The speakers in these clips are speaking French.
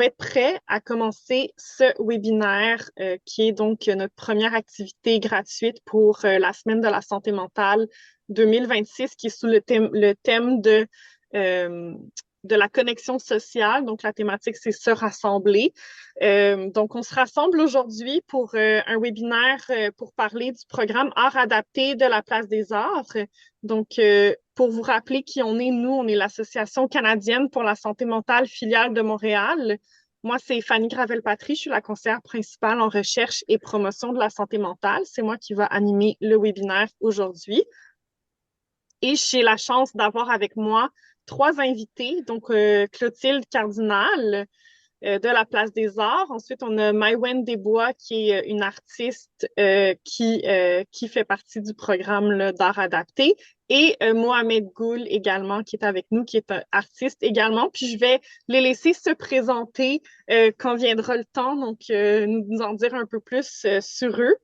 va être prêt à commencer ce webinaire qui est donc notre première activité gratuite pour la Semaine de la santé mentale 2026 qui est sous le thème euh, de la connexion sociale. Donc, la thématique, c'est se rassembler. Donc, on se rassemble aujourd'hui pour un webinaire pour parler du programme Arts adaptés de la Place des Arts. Donc, pour vous rappeler qui on est, nous, on est l'Association canadienne pour la santé mentale filiale de Montréal. Moi, c'est Fanny Gravel-Patry, je suis la conseillère principale en recherche et promotion de la santé mentale. C'est moi qui va animer le webinaire aujourd'hui. Et j'ai la chance d'avoir avec moi trois invités, donc Clotilde Cardinal de la Place des Arts. Ensuite, on a Maïwen Desbois, qui est une artiste qui fait partie du programme d'art adapté. Et Mohamed Goul également, qui est avec nous, qui est un artiste également. Puis je vais les laisser se présenter quand viendra le temps, donc nous en dire un peu plus sur eux.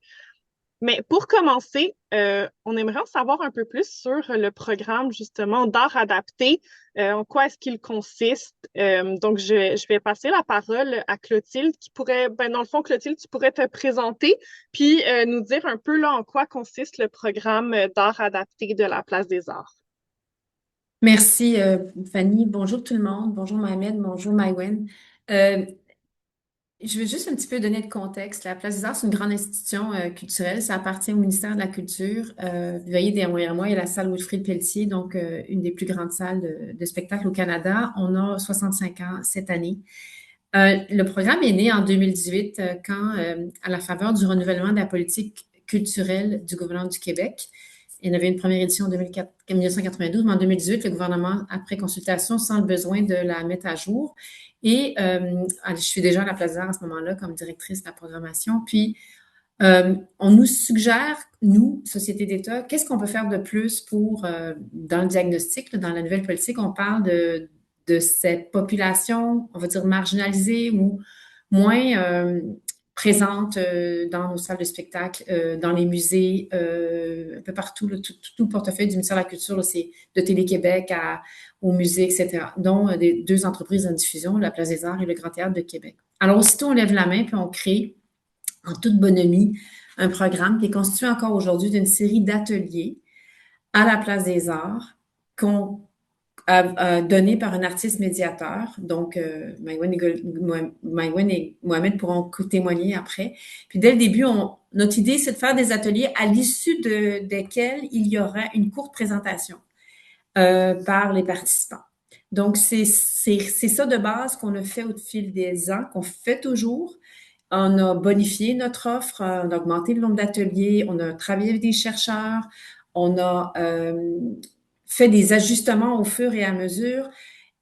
Mais pour commencer, on aimerait en savoir un peu plus sur le programme justement d'art adapté. En quoi est-ce qu'il consiste? Donc, je vais passer la parole à Clotilde qui pourrait, ben, dans le fond, Clotilde, tu pourrais te présenter puis nous dire un peu là en quoi consiste le programme d'art adapté de la Place des Arts. Merci, Fanny. Bonjour tout le monde. Bonjour Mohamed. Bonjour Maïwen. Euh, je vais juste un petit peu donner de contexte. La Place des Arts, c'est une grande institution culturelle. Ça appartient au ministère de la Culture. Vous voyez derrière moi, il y a la salle Wilfrid Pelletier, donc une des plus grandes salles de spectacle au Canada. On a 65 ans cette année. Le programme est né en 2018 quand, à la faveur du renouvellement de la politique culturelle du gouvernement du Québec, il y en avait une première édition en 1992, mais en 2018, le gouvernement, après consultation, sent le besoin de la mettre à jour. Et je suis déjà à la Place des Arts à ce moment-là comme directrice de la programmation. Puis, on nous suggère, nous, Société d'État, qu'est-ce qu'on peut faire de plus pour, dans le diagnostic, là, dans la nouvelle politique, on parle de cette population, on va dire marginalisée ou moins présente dans nos salles de spectacle, dans les musées, un peu partout, là, tout le portefeuille du ministère de la Culture, là, c'est de Télé-Québec au musée, etc., dont des deux entreprises en diffusion, la Place des Arts et le Grand Théâtre de Québec. Alors, aussitôt, on lève la main puis on crée en toute bonhomie un programme qui est constitué encore aujourd'hui d'une série d'ateliers à la Place des Arts qu'on donné par un artiste médiateur. Donc, Maïwen et Mohamed pourront témoigner après. Puis, dès le début, notre idée, c'est de faire des ateliers à l'issue desquels il y aura une courte présentation par les participants. Donc, c'est ça de base qu'on a fait au fil des ans, qu'on fait toujours. On a bonifié notre offre, on a augmenté le nombre d'ateliers, on a travaillé avec des chercheurs, on a fait des ajustements au fur et à mesure.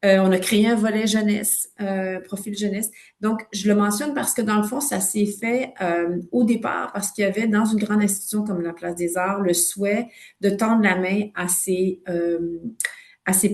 On a créé un volet jeunesse, profil jeunesse. Donc, je le mentionne parce que dans le fond, ça s'est fait au départ parce qu'il y avait dans une grande institution comme la Place des Arts le souhait de tendre la main à ces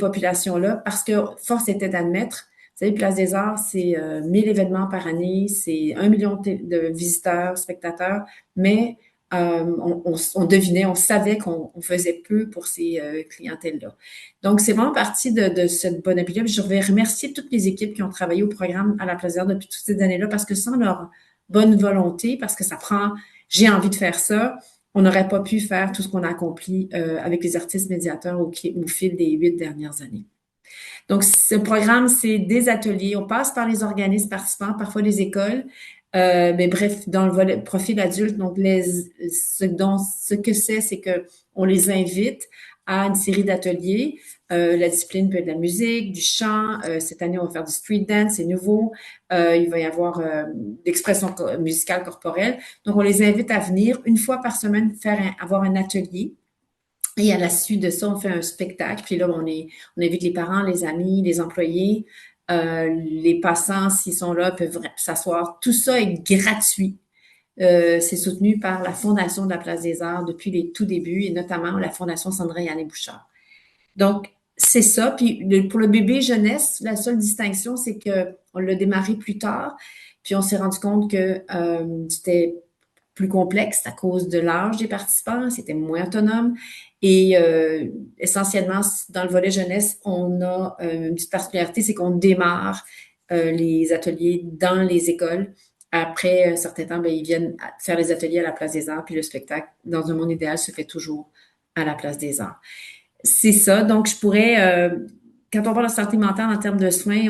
populations-là parce que force était d'admettre, vous savez, Place des Arts, c'est 1000 événements par année, c'est 1 million de visiteurs, spectateurs, mais on devinait, on savait qu'on faisait peu pour ces clientèles-là. Donc, c'est vraiment parti de cette bonne habitude. Je vais remercier toutes les équipes qui ont travaillé au programme à la Place des Arts depuis toutes ces années-là parce que sans leur bonne volonté, parce que ça prend, j'ai envie de faire ça, on n'aurait pas pu faire tout ce qu'on a accompli avec les artistes médiateurs au fil des 8 dernières années. Donc, ce programme, c'est des ateliers. On passe par les organismes participants, parfois les écoles. Mais bref, dans le volet profil adulte, donc ce que c'est que on les invite à une série d'ateliers. La discipline peut être de la musique, du chant. Cette année, on va faire du street dance, c'est nouveau. Il va y avoir l'expression musicale corporelle. Donc, on les invite à venir une fois par semaine avoir un atelier. Et à la suite de ça, on fait un spectacle. Puis là, on invite les parents, les amis, les employés, les passants, s'ils sont là, peuvent s'asseoir. Tout ça est gratuit. C'est soutenu par la Fondation de la Place des Arts depuis les tout débuts et notamment la Fondation Sandrine Yanné Bouchard. Donc, c'est ça. Puis pour le bébé jeunesse, la seule distinction, c'est que on l'a démarré plus tard. Puis on s'est rendu compte que c'était plus complexe à cause de l'âge des participants, c'était moins autonome. Et essentiellement, dans le volet jeunesse, on a une petite particularité, c'est qu'on démarre les ateliers dans les écoles. Après un certain temps, ben, ils viennent faire les ateliers à la Place des Arts, puis le spectacle, dans un monde idéal, se fait toujours à la Place des Arts. C'est ça. Donc, je pourrais, quand on parle de santé mentale en termes de soins,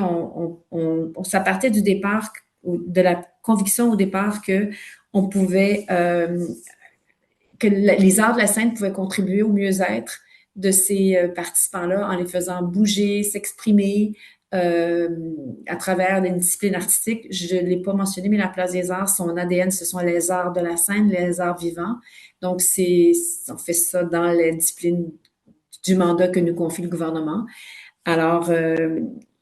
ça partait du départ, de la conviction au départ que on pouvait, que les arts de la scène pouvaient contribuer au mieux-être de ces participants-là en les faisant bouger, s'exprimer euh, à travers des disciplines artistiques. Je ne l'ai pas mentionné, mais la Place des Arts, son ADN, ce sont les arts de la scène, les arts vivants. Donc, on fait ça dans les disciplines du mandat que nous confie le gouvernement. Alors,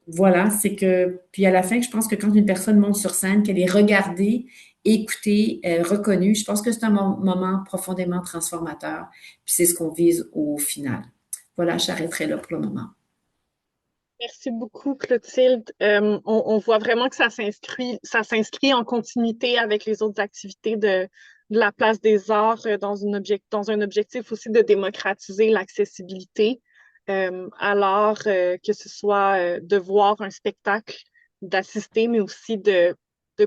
voilà, c'est que, puis à la fin, je pense que quand une personne monte sur scène, qu'elle est regardée, écoutée, reconnue, je pense que c'est un moment profondément transformateur. Puis c'est ce qu'on vise au final. Voilà, j'arrêterai là pour le moment. Merci beaucoup, Clotilde. On voit vraiment que ça s'inscrit en continuité avec les autres activités de la Place des Arts dans un objectif aussi de démocratiser l'accessibilité. Que ce soit de voir un spectacle, d'assister, mais aussi de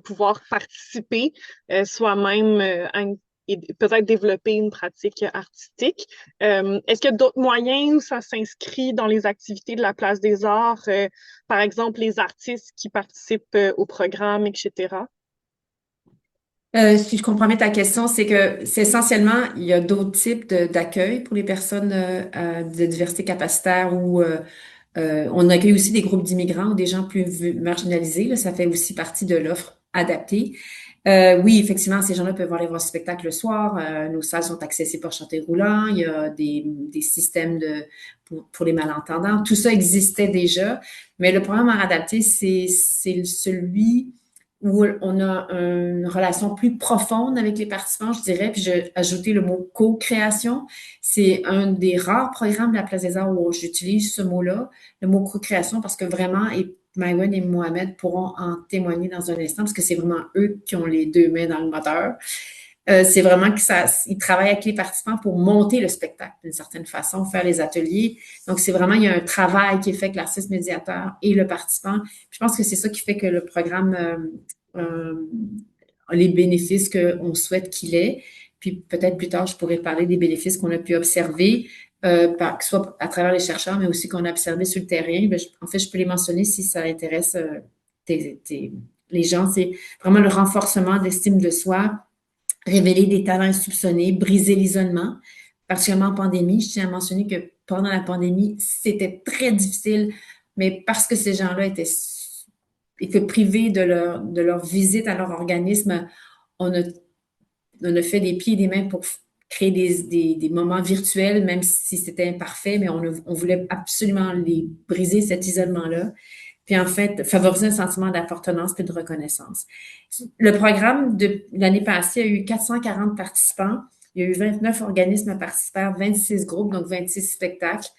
pouvoir participer soi-même et peut-être développer une pratique artistique. Est-ce qu'il y a d'autres moyens où ça s'inscrit dans les activités de la Place des Arts, par exemple les artistes qui participent au programme, etc.? Si je comprends bien ta question, c'est que c'est essentiellement, il y a d'autres types d'accueil pour les personnes de diversité capacitaire ou on accueille aussi des groupes d'immigrants ou des gens plus marginalisés. Là, ça fait aussi partie de l'offre adaptée. Oui, effectivement, ces gens-là peuvent aller voir le spectacle le soir. Nos salles sont accessibles par chantier roulant. Il y a des systèmes pour les malentendants. Tout ça existait déjà, mais le programme art adapté, c'est celui où on a une relation plus profonde avec les participants, je dirais. Puis j'ai ajouté le mot co-création. C'est un des rares programmes de la Place des Arts où j'utilise ce mot-là, le mot co-création, parce que vraiment, et Maïwen et Mohamed pourront en témoigner dans un instant, parce que c'est vraiment eux qui ont les deux mains dans le moteur. C'est vraiment que ils travaillent avec les participants pour monter le spectacle d'une certaine façon, faire les ateliers. Donc, c'est vraiment, il y a un travail qui est fait avec l'artiste médiateur et le participant. Puis je pense que c'est ça qui fait que le programme a les bénéfices qu'on souhaite qu'il ait. Puis peut-être plus tard, je pourrais parler des bénéfices qu'on a pu observer, que ce soit à travers les chercheurs, mais aussi qu'on a observé sur le terrain. Ben, en fait, je peux les mentionner si ça intéresse les gens. C'est vraiment le renforcement d'estime de soi, révéler des talents insoupçonnés, briser l'isolement, particulièrement en pandémie. Je tiens à mentionner que pendant la pandémie, c'était très difficile, mais parce que ces gens-là étaient privés de leur visite à leur organisme, on a, on a fait des pieds et des mains pour créer des moments virtuels, même si c'était imparfait, mais on voulait absolument les briser, cet isolement-là. Puis en fait, favoriser un sentiment d'appartenance et de reconnaissance. Le programme de l'année passée a eu 440 participants. Il y a eu 29 organismes participants, 26 groupes, donc 26 spectacles.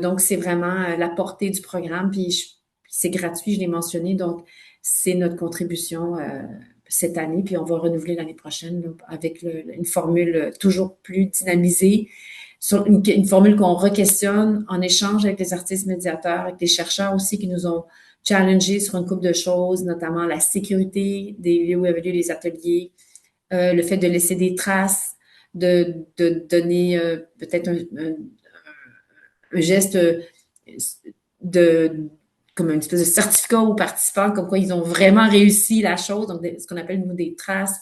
Donc, c'est vraiment la portée du programme. Puis c'est gratuit, je l'ai mentionné. Donc, c'est notre contribution cette année. Puis on va renouveler l'année prochaine là, avec une formule toujours plus dynamisée, sur une formule qu'on re-questionne en échange avec les artistes médiateurs, avec des chercheurs aussi qui nous ont challengés sur une couple de choses, notamment la sécurité des lieux où avaient lieu les ateliers, le fait de laisser des traces, de donner peut-être un geste de comme une espèce de certificat aux participants, comme quoi ils ont vraiment réussi la chose, donc ce qu'on appelle nous des traces.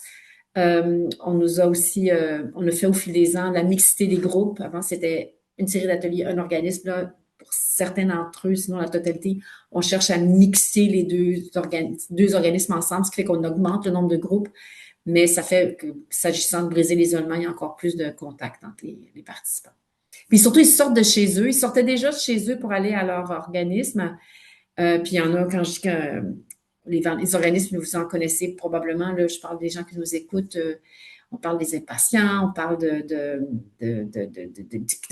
On nous a aussi, on a fait au fil des ans la mixité des groupes. Avant, c'était une série d'ateliers, un organisme. Là, pour certains d'entre eux, sinon la totalité, on cherche à mixer les deux organismes ensemble, ce qui fait qu'on augmente le nombre de groupes. Mais ça fait que, s'agissant de briser l'isolement, il y a encore plus de contact entre les participants. Puis surtout, ils sortent de chez eux. Ils sortaient déjà de chez eux pour aller à leur organisme. Puis il y en a, quand je dis que les organismes, vous en connaissez probablement, là, je parle des gens qui nous écoutent, on parle des impatients, on parle de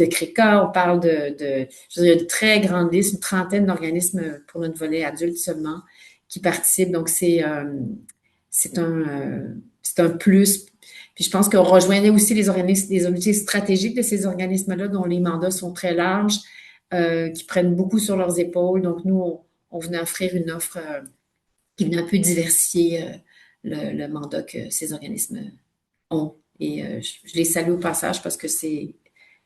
CRECA, on parle je veux dire, de très grande liste, une trentaine d'organismes pour notre volet adulte seulement qui participent. Donc, c'est un plus. Puis je pense qu'on rejoignait aussi les organismes, les objectifs stratégiques de ces organismes-là, dont les mandats sont très larges, qui prennent beaucoup sur leurs épaules. Donc, nous, on venait offrir une offre qui vient un peu diversifier le mandat que ces organismes ont. Et je les salue au passage parce que c'est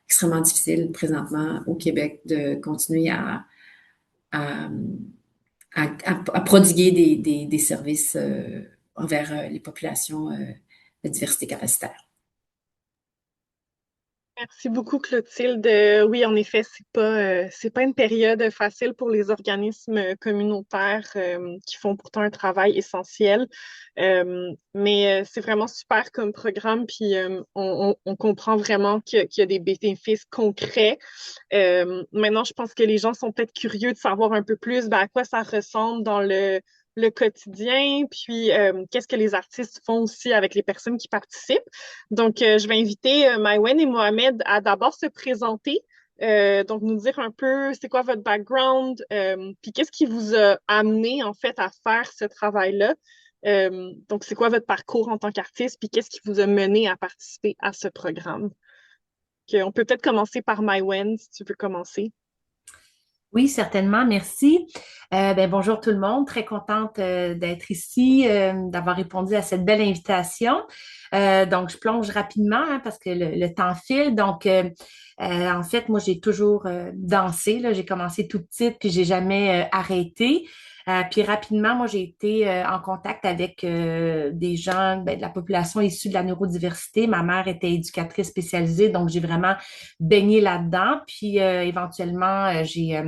extrêmement difficile présentement au Québec de continuer à, à prodiguer des services envers les populations de diversité capacitaire. Merci beaucoup, Clotilde. Oui, en effet, c'est pas une période facile pour les organismes communautaires qui font pourtant un travail essentiel. Mais c'est vraiment super comme programme, puis on comprend vraiment qu'il y a des bénéfices concrets. Maintenant, je pense que les gens sont peut-être curieux de savoir un peu plus à quoi ça ressemble dans le quotidien, puis qu'est-ce que les artistes font aussi avec les personnes qui participent. Donc, je vais inviter Maïwen et Mohamed à d'abord se présenter, donc nous dire un peu c'est quoi votre background, puis qu'est-ce qui vous a amené en fait à faire ce travail-là. Donc, c'est quoi votre parcours en tant qu'artiste, puis qu'est-ce qui vous a mené à participer à ce programme? On peut peut-être commencer par Maïwen, si tu veux commencer. Oui, certainement, merci. Bonjour tout le monde, très contente d'être ici, d'avoir répondu à cette belle invitation. Donc, je plonge rapidement parce que le temps file. Donc, en fait, moi, j'ai toujours dansé. Là. J'ai commencé tout petite, puis j'ai jamais arrêté. Puis rapidement, moi, j'ai été en contact avec des gens de la population issue de la neurodiversité. Ma mère était éducatrice spécialisée, donc j'ai vraiment baigné là-dedans. Puis éventuellement, j'ai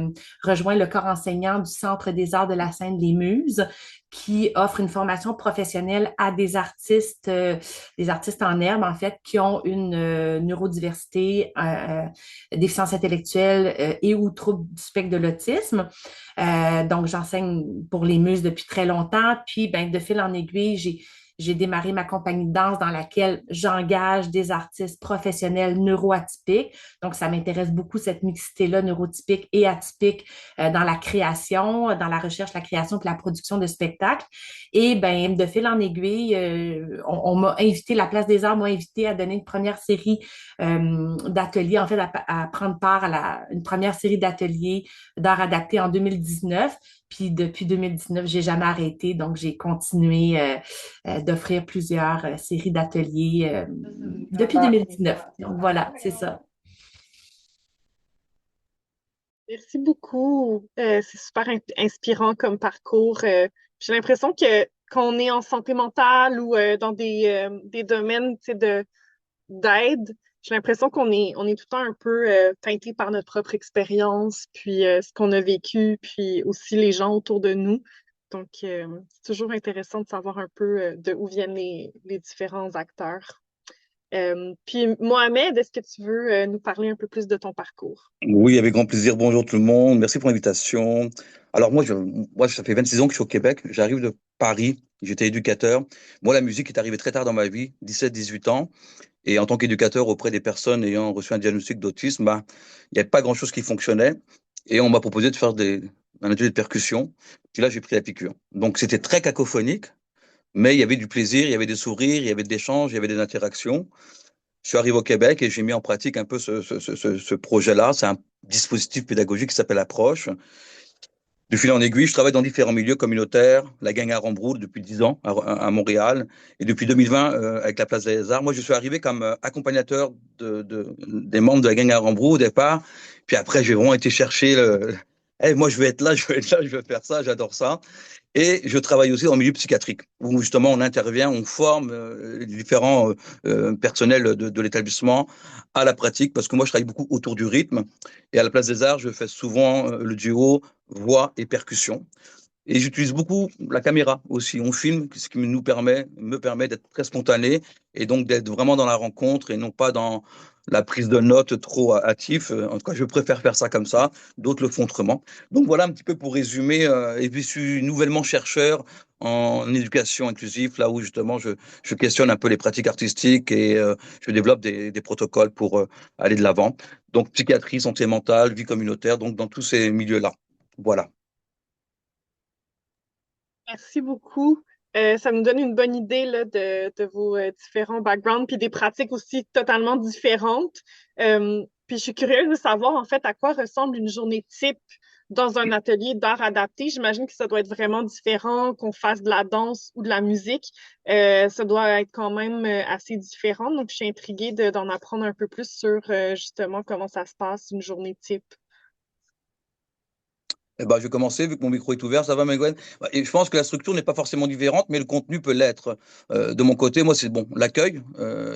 rejoint le corps enseignant du Centre des arts de la Seine-les-Muses, qui offre une formation professionnelle à des artistes en herbe, en fait, qui ont une neurodiversité, déficience intellectuelle et ou trouble du spectre de l'autisme. Donc, j'enseigne pour les muses depuis très longtemps. Puis, ben, de fil en aiguille, j'ai démarré ma compagnie de danse dans laquelle j'engage des artistes professionnels neuroatypiques. Donc, ça m'intéresse beaucoup cette mixité-là, neurotypique et atypique, dans la création, dans la recherche, la création et la production de spectacles. Et ben, de fil en aiguille, on m'a invité, la Place des Arts m'a invité à donner une première série d'ateliers, en fait, à prendre part à une première série d'ateliers d'art adapté en 2019. Puis depuis 2019, j'ai jamais arrêté, donc j'ai continué d'offrir plusieurs séries d'ateliers depuis 2019. Donc voilà, c'est ça. Merci beaucoup. C'est super inspirant comme parcours. J'ai l'impression que quand on est en santé mentale ou dans des domaines, tu sais, d'aide, j'ai l'impression on est tout le temps un peu teinté par notre propre expérience, puis ce qu'on a vécu, puis aussi les gens autour de nous. Donc, c'est toujours intéressant de savoir un peu de où viennent les différents acteurs. Puis, Mohamed, est-ce que tu veux nous parler un peu plus de ton parcours? Oui, avec grand plaisir. Bonjour tout le monde. Merci pour l'invitation. Alors moi, ça fait 26 ans que je suis au Québec. J'arrive de Paris. J'étais éducateur. Moi, la musique est arrivée très tard dans ma vie, 17, 18 ans. Et en tant qu'éducateur auprès des personnes ayant reçu un diagnostic d'autisme, bah, il n'y avait pas grand-chose qui fonctionnait. Et on m'a proposé de faire un atelier de percussion. Puis là, j'ai pris la piqûre. Donc, c'était très cacophonique, mais il y avait du plaisir, il y avait des sourires, il y avait des échanges, il y avait des interactions. Je suis arrivé au Québec et j'ai mis en pratique un peu ce projet-là. C'est un dispositif pédagogique qui s'appelle Approche. De fil en aiguille, je travaille dans différents milieux communautaires, la gang à Rambrouillet depuis 10 ans à Montréal, et depuis 2020 avec la Place des Arts. Moi, je suis arrivé comme accompagnateur des membres de la gang à Rambrouillet au départ, puis après, j'ai vraiment été chercher Hey, moi, je veux être là, je veux être là, je veux faire ça, j'adore ça. Et je travaille aussi dans le milieu psychiatrique, où justement on intervient, on forme les différents personnels de l'établissement à la pratique, parce que moi je travaille beaucoup autour du rythme. Et à la Place des Arts, je fais souvent le duo voix et percussion. Et j'utilise beaucoup la caméra aussi. On filme, ce qui me permet d'être très spontané et donc d'être vraiment dans la rencontre et non pas dans la prise de notes trop hâtive. En tout cas, je préfère faire ça comme ça. D'autres le font autrement. Donc voilà un petit peu pour résumer. Et puis je suis nouvellement chercheur en éducation inclusive, là où justement je questionne un peu les pratiques artistiques et je développe des protocoles pour aller de l'avant. Donc psychiatrie, santé mentale, vie communautaire, donc dans tous ces milieux-là. Voilà. Merci beaucoup. Ça nous donne une bonne idée là, de vos différents backgrounds, puis des pratiques aussi totalement différentes. Puis je suis curieuse de savoir en fait à quoi ressemble une journée type dans un atelier d'art adapté, j'imagine que ça doit être vraiment différent qu'on fasse de la danse ou de la musique. Ça doit être quand même assez différent. Donc, je suis intriguée d'en apprendre un peu plus sur justement comment ça se passe une journée type. Eh ben, je vais commencer, vu que mon micro est ouvert. Ça va, Megwen? Et je pense que la structure n'est pas forcément différente, mais le contenu peut l'être. De mon côté, moi, c'est bon, l'accueil,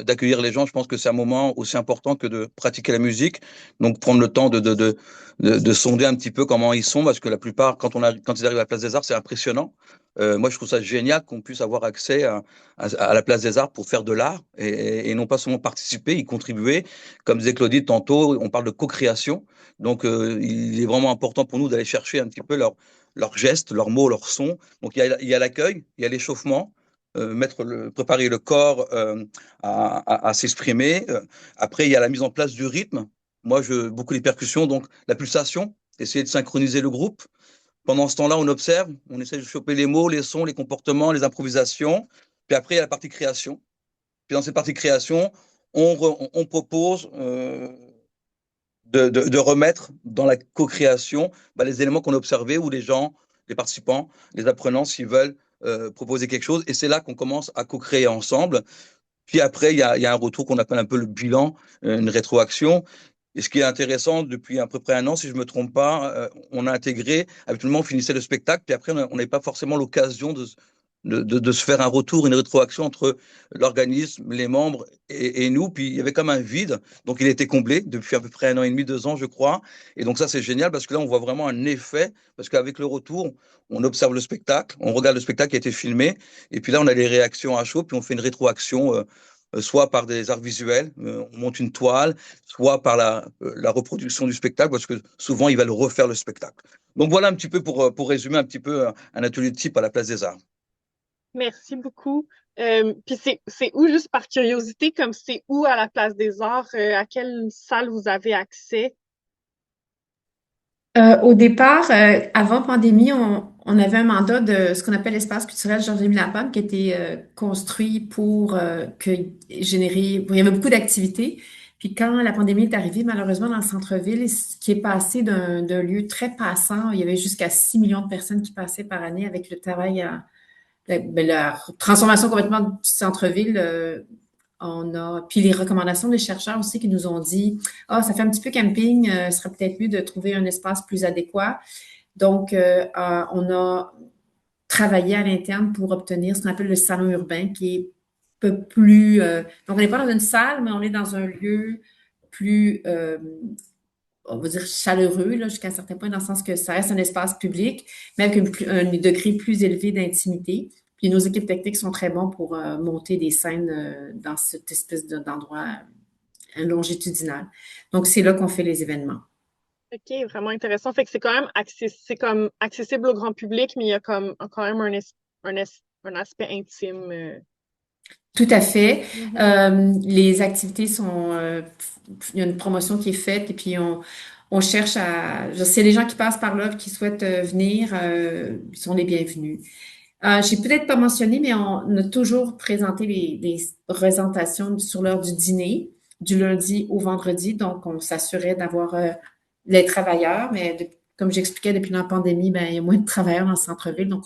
d'accueillir les gens. Je pense que c'est un moment aussi important que de pratiquer la musique. Donc, prendre le temps de sonder un petit peu comment ils sont, parce que la plupart, quand ils arrivent à la Place des Arts, c'est impressionnant. Moi, je trouve ça génial qu'on puisse avoir accès à la Place des Arts pour faire de l'art et non pas seulement participer, y contribuer. Comme disait Claudie tantôt, on parle de co-création. Donc, il est vraiment important pour nous d'aller chercher un petit peu leurs gestes, leurs mots, leurs sons. Donc, il y a l'accueil, il y a l'échauffement, préparer le corps à s'exprimer. Après, il y a la mise en place du rythme. Moi, beaucoup les percussions, donc la pulsation, essayer de synchroniser le groupe. Pendant ce temps-là, on observe, on essaie de choper les mots, les sons, les comportements, les improvisations. Puis après, il y a la partie création. Puis dans cette partie création, on propose de remettre dans la co-création les éléments qu'on a observés où les gens, les participants, les apprenants, s'ils veulent proposer quelque chose. Et c'est là qu'on commence à co-créer ensemble. Puis après, il y a un retour qu'on appelle un peu le bilan, une rétroaction. Et ce qui est intéressant, depuis à peu près un an, si je ne me trompe pas, on a intégré, habituellement, on finissait le spectacle, puis après, on n'avait pas forcément l'occasion de se faire un retour, une rétroaction entre l'organisme, les membres et nous. Puis il y avait comme un vide, donc il a été comblé depuis à peu près un an et demi, 2 ans, je crois. Et donc ça, c'est génial parce que là, on voit vraiment un effet, parce qu'avec le retour, on observe le spectacle, on regarde le spectacle qui a été filmé, et puis là, on a les réactions à chaud, puis on fait une rétroaction. Soit par des arts visuels, on monte une toile, soit par la reproduction du spectacle, parce que souvent, ils veulent refaire le spectacle. Donc voilà un petit peu pour résumer un petit peu un atelier de type à la Place des Arts. Merci beaucoup. Puis c'est où, juste par curiosité, comme c'est où à la Place des Arts, à quelle salle vous avez accès? Au départ, avant pandémie, on avait un mandat de ce qu'on appelle l'espace culturel Georges-Émile Lapalme qui a été construit pour générer. Bon, il y avait beaucoup d'activités. Puis quand la pandémie est arrivée, malheureusement, dans le centre-ville, ce qui est passé d'un lieu très passant, il y avait jusqu'à 6 millions de personnes qui passaient par année avec le travail la transformation complètement du centre-ville. Puis les recommandations des chercheurs aussi qui nous ont dit, ça fait un petit peu camping, ce serait peut-être mieux de trouver un espace plus adéquat. Donc, on a travaillé à l'interne pour obtenir ce qu'on appelle le salon urbain, qui est un peu plus. Donc, on n'est pas dans une salle, mais on est dans un lieu plus, on va dire, chaleureux, là, jusqu'à un certain point, dans le sens que ça reste un espace public, mais avec un degré plus élevé d'intimité. Puis nos équipes techniques sont très bons pour monter des scènes dans cette espèce d'endroit longitudinal. Donc, c'est là qu'on fait les événements. OK, vraiment intéressant. Fait que c'est quand même c'est comme accessible au grand public, mais il y a comme quand même un aspect intime. Tout à fait. Mhm. Les activités sont... il y a une promotion qui est faite et puis on cherche à... C'est les gens qui passent par là qui souhaitent venir, ils sont les bienvenus. J'ai peut-être pas mentionné, mais on a toujours présenté les représentations sur l'heure du dîner, du lundi au vendredi. Donc, on s'assurait d'avoir les travailleurs, mais comme j'expliquais, depuis la pandémie, ben, il y a moins de travailleurs dans le centre-ville. Donc,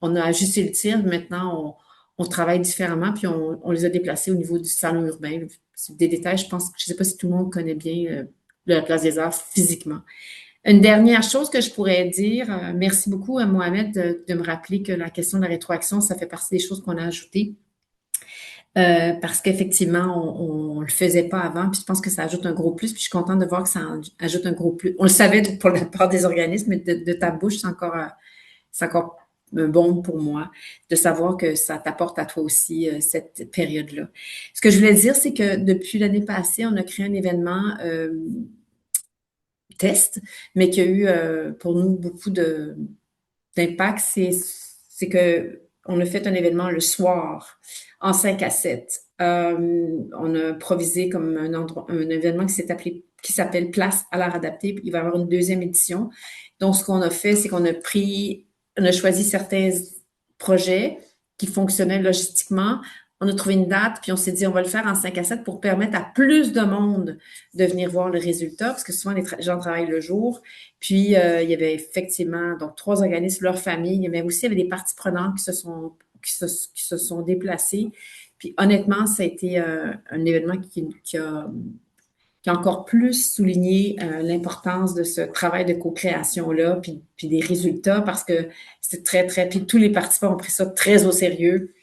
on a ajusté le tir. Maintenant, on travaille différemment, puis on les a déplacés au niveau du salon urbain. C'est des détails, je pense, je sais pas si tout le monde connaît bien la Place des Arts physiquement. Une dernière chose que je pourrais dire, merci beaucoup à Mohamed de me rappeler que la question de la rétroaction, ça fait partie des choses qu'on a ajoutées. Parce qu'effectivement, on le faisait pas avant, puis je pense que ça ajoute un gros plus, puis je suis contente de voir que ça ajoute un gros plus. On le savait pour la part des organismes, mais de ta bouche, c'est encore bon pour moi de savoir que ça t'apporte à toi aussi cette période-là. Ce que je voulais dire, c'est que depuis l'année passée, on a créé un événement test, mais qui a eu pour nous beaucoup d'impact, c'est que on a fait un événement le soir en 5 à 7. On a improvisé comme un événement qui s'appelle Place à l'art adapté. Il va y avoir une deuxième édition. Donc, ce qu'on a fait, c'est qu'on a choisi certains projets qui fonctionnaient logistiquement. on a trouvé une date, puis on s'est dit, on va le faire en 5 à 7 pour permettre à plus de monde de venir voir le résultat, parce que souvent, les gens travaillent le jour. Puis, il y avait effectivement, donc, 3 organismes, leur famille, mais aussi, il y avait des parties prenantes qui se sont déplacées. Puis, honnêtement, ça a été un événement qui a encore plus souligné l'importance de ce travail de co-création-là, puis des résultats, parce que c'était très, très... Puis tous les participants ont pris ça très au sérieux.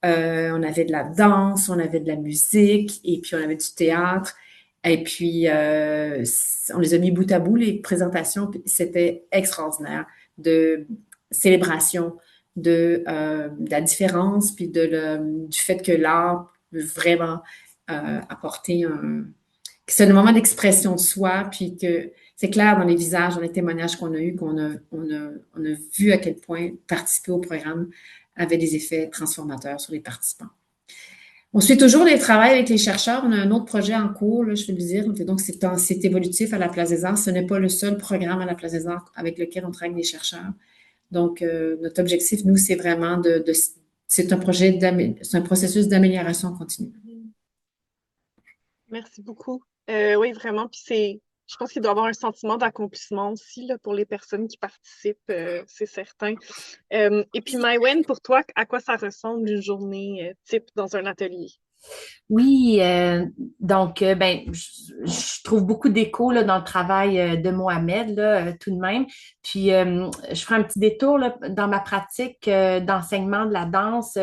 On avait de la danse, on avait de la musique, et puis on avait du théâtre. Et puis, on les a mis bout à bout, les présentations, puis c'était extraordinaire de célébration de la différence, puis du fait que l'art peut vraiment apporter que c'est un moment d'expression de soi, puis que c'est clair dans les visages, dans les témoignages qu'on a eus, on a vu à quel point participer au programme avait des effets transformateurs sur les participants. On suit toujours les travaux avec les chercheurs. On a un autre projet en cours, là, je vais le dire. Donc, c'est évolutif à la Place des Arts. Ce n'est pas le seul programme à la Place des Arts avec lequel on travaille avec des chercheurs. Donc, notre objectif, nous, c'est vraiment c'est un processus d'amélioration continue. Merci beaucoup. Oui, vraiment. Puis je pense qu'il doit y avoir un sentiment d'accomplissement aussi là, pour les personnes qui participent, c'est certain. Et puis, Maïwen, pour toi, à quoi ça ressemble une journée type dans un atelier? Oui, donc ben je trouve beaucoup d'écho là dans le travail de Mohamed là tout de même. Puis je ferai un petit détour là, dans ma pratique d'enseignement de la danse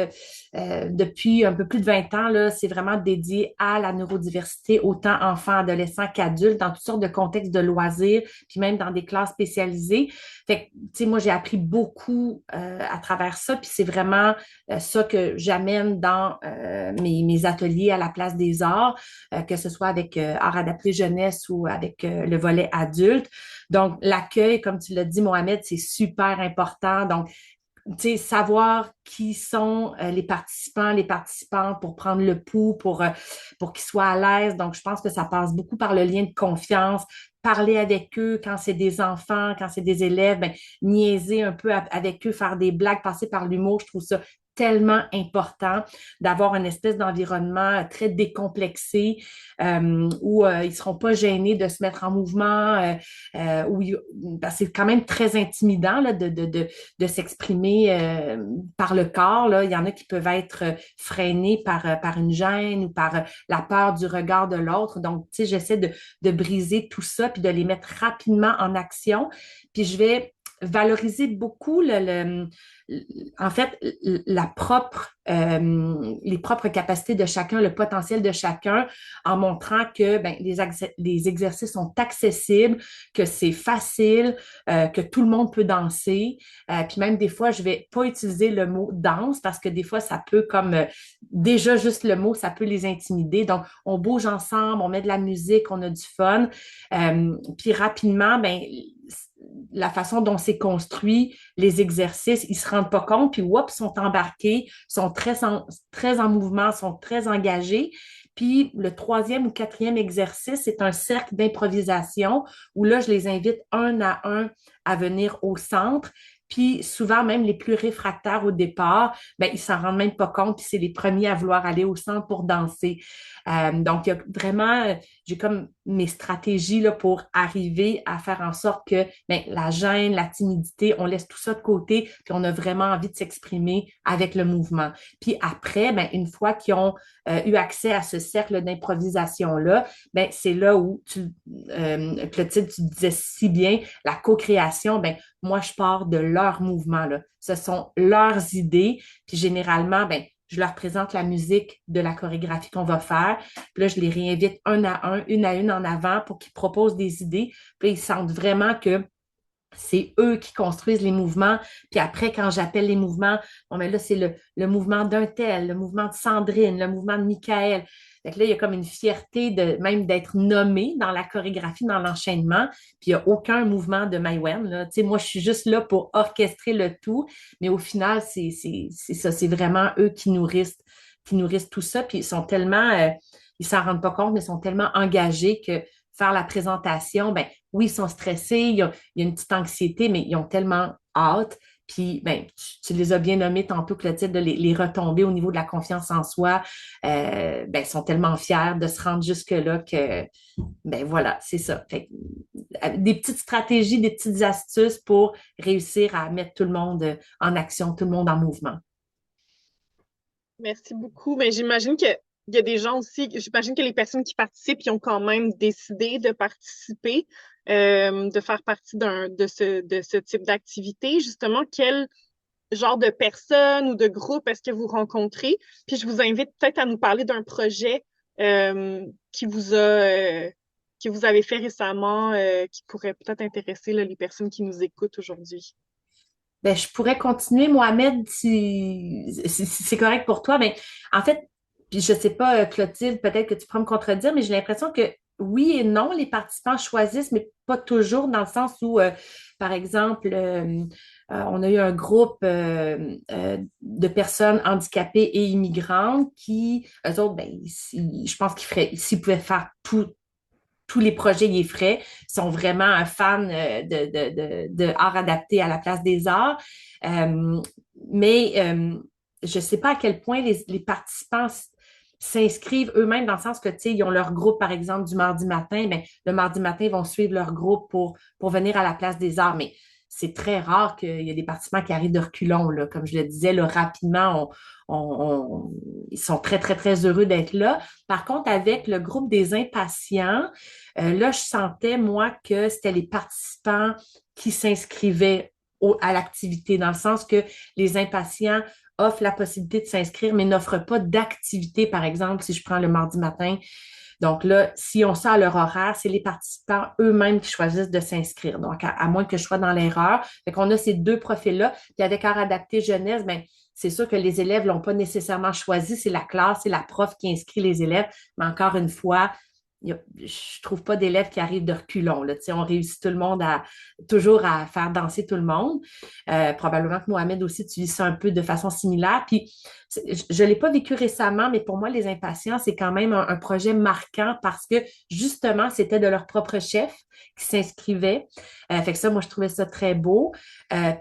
depuis un peu plus de 20 ans là, c'est vraiment dédié à la neurodiversité autant enfants, adolescents qu'adultes dans toutes sortes de contextes de loisirs, puis même dans des classes spécialisées. Fait que tu sais moi j'ai appris beaucoup à travers ça, puis c'est vraiment ça que j'amène dans mes ateliers à la Place des Arts, que ce soit avec Art adapté jeunesse ou avec le volet adulte. Donc, l'accueil, comme tu l'as dit, Mohamed, c'est super important. Donc, tu sais, savoir qui sont les participants, les participantes pour prendre le pouls, pour qu'ils soient à l'aise. Donc, je pense que ça passe beaucoup par le lien de confiance, parler avec eux quand c'est des enfants, quand c'est des élèves, ben, niaiser un peu avec eux, faire des blagues, passer par l'humour. Je trouve ça tellement important d'avoir une espèce d'environnement très décomplexé où ils seront pas gênés de se mettre en mouvement, c'est quand même très intimidant là, de s'exprimer par le corps. Là. Il y en a qui peuvent être freinés par une gêne ou par la peur du regard de l'autre. Donc, tu sais, j'essaie de briser tout ça puis de les mettre rapidement en action. Puis je vais valoriser beaucoup en fait, les propres capacités de chacun, le potentiel de chacun, en montrant que ben, les exercices sont accessibles, que c'est facile, que tout le monde peut danser. Puis même des fois, je vais pas utiliser le mot danse parce que des fois, ça peut déjà juste le mot, ça peut les intimider. Donc, on bouge ensemble, on met de la musique, on a du fun. Puis rapidement, ben la façon dont c'est construit, les exercices, ils se rendent pas compte, puis whoop, sont embarqués, sont très en mouvement, sont très engagés. Puis le troisième ou quatrième exercice, c'est un cercle d'improvisation où là, je les invite un à venir au centre. Puis souvent, même les plus réfractaires au départ, ben, ils s'en rendent même pas compte, puis c'est les premiers à vouloir aller au centre pour danser. Donc, il y a vraiment, j'ai comme mes stratégies là, pour arriver à faire en sorte que ben, la gêne, la timidité, on laisse tout ça de côté, puis on a vraiment envie de s'exprimer avec le mouvement. Puis après, ben, une fois qu'ils ont eu accès à ce cercle d'improvisation-là, ben, c'est là où Clotilde, tu disais si bien, la co-création, ben, moi, je pars de leur mouvement, là. Ce sont leurs idées, puis généralement, ben, je leur présente la musique de la chorégraphie qu'on va faire. Puis là, je les réinvite un à une en avant pour qu'ils proposent des idées. Puis là, ils sentent vraiment que c'est eux qui construisent les mouvements. Puis après, quand j'appelle les mouvements, bon, mais là, c'est le mouvement d'un tel, le mouvement de Sandrine, le mouvement de Michael. Fait que là, il y a comme une fierté même d'être nommé dans la chorégraphie, dans l'enchaînement. Puis il n'y a aucun mouvement de Maïwen, là. Tu sais, moi, je suis juste là pour orchestrer le tout. Mais au final, c'est ça. C'est vraiment eux qui nourrissent tout ça. Puis ils sont tellement, ils s'en rendent pas compte, mais ils sont tellement engagés que faire la présentation, ben oui, ils sont stressés, il y a une petite anxiété, mais ils ont tellement hâte. Puis, ben, tu les as bien nommés tantôt, Clotilde, les retombées au niveau de la confiance en soi, ben, sont tellement fiers de se rendre jusque-là que, ben voilà, c'est ça. Fait des petites stratégies, des petites astuces pour réussir à mettre tout le monde en action, tout le monde en mouvement. Merci beaucoup. Mais j'imagine qu'il y a des gens aussi, j'imagine que les personnes qui participent, ils ont quand même décidé de participer, de faire partie de ce type d'activité. Justement, quel genre de personnes ou de groupes est-ce que vous rencontrez? Puis je vous invite peut-être à nous parler d'un projet qui que vous avez fait récemment, qui pourrait peut-être intéresser là, les personnes qui nous écoutent aujourd'hui. Ben, je pourrais continuer, Mohamed, si c'est correct pour toi. Mais en fait, puis je sais pas, Clotilde, peut-être que tu pourras me contredire, mais j'ai l'impression que oui et non, les participants choisissent, mais pas toujours, dans le sens où, par exemple, on a eu un groupe de personnes handicapées et immigrantes qui, eux autres, ben, je pense qu'ils feraient, s'ils pouvaient faire tous les projets y feraient, sont vraiment fans de art adapté à la place des arts. Euh, mais je ne sais pas à quel point les participants s'inscrivent eux-mêmes dans le sens que, tu sais, ils ont leur groupe, par exemple, du mardi matin, mais le mardi matin, ils vont suivre leur groupe pour venir à la place des arts. Mais c'est très rare qu'il y ait des participants qui arrivent de reculons, là. Comme je le disais, là, rapidement, ils sont très, très, très heureux d'être là. Par contre, avec le groupe des impatients, là, je sentais, moi, que c'était les participants qui s'inscrivaient à l'activité, dans le sens que les impatients offrent la possibilité de s'inscrire, mais n'offrent pas d'activité, par exemple, si je prends le mardi matin. Donc là, si on sort leur horaire, c'est les participants eux-mêmes qui choisissent de s'inscrire. Donc, à moins que je sois dans l'erreur. Fait qu'on a ces deux profils-là. Puis avec Art adapté jeunesse, ben, c'est sûr que les élèves l'ont pas nécessairement choisi. C'est la classe, c'est la prof qui inscrit les élèves. Mais encore une fois, je trouve pas d'élèves qui arrivent de reculons. Là. On réussit tout le monde toujours à faire danser tout le monde. Probablement que Mohamed aussi, tu vis ça un peu de façon similaire. Puis, je ne l'ai pas vécu récemment, mais pour moi, les impatients, c'est quand même un projet marquant parce que justement, c'était de leur propre chef qui s'inscrivait. Fait que ça, moi, je trouvais ça très beau.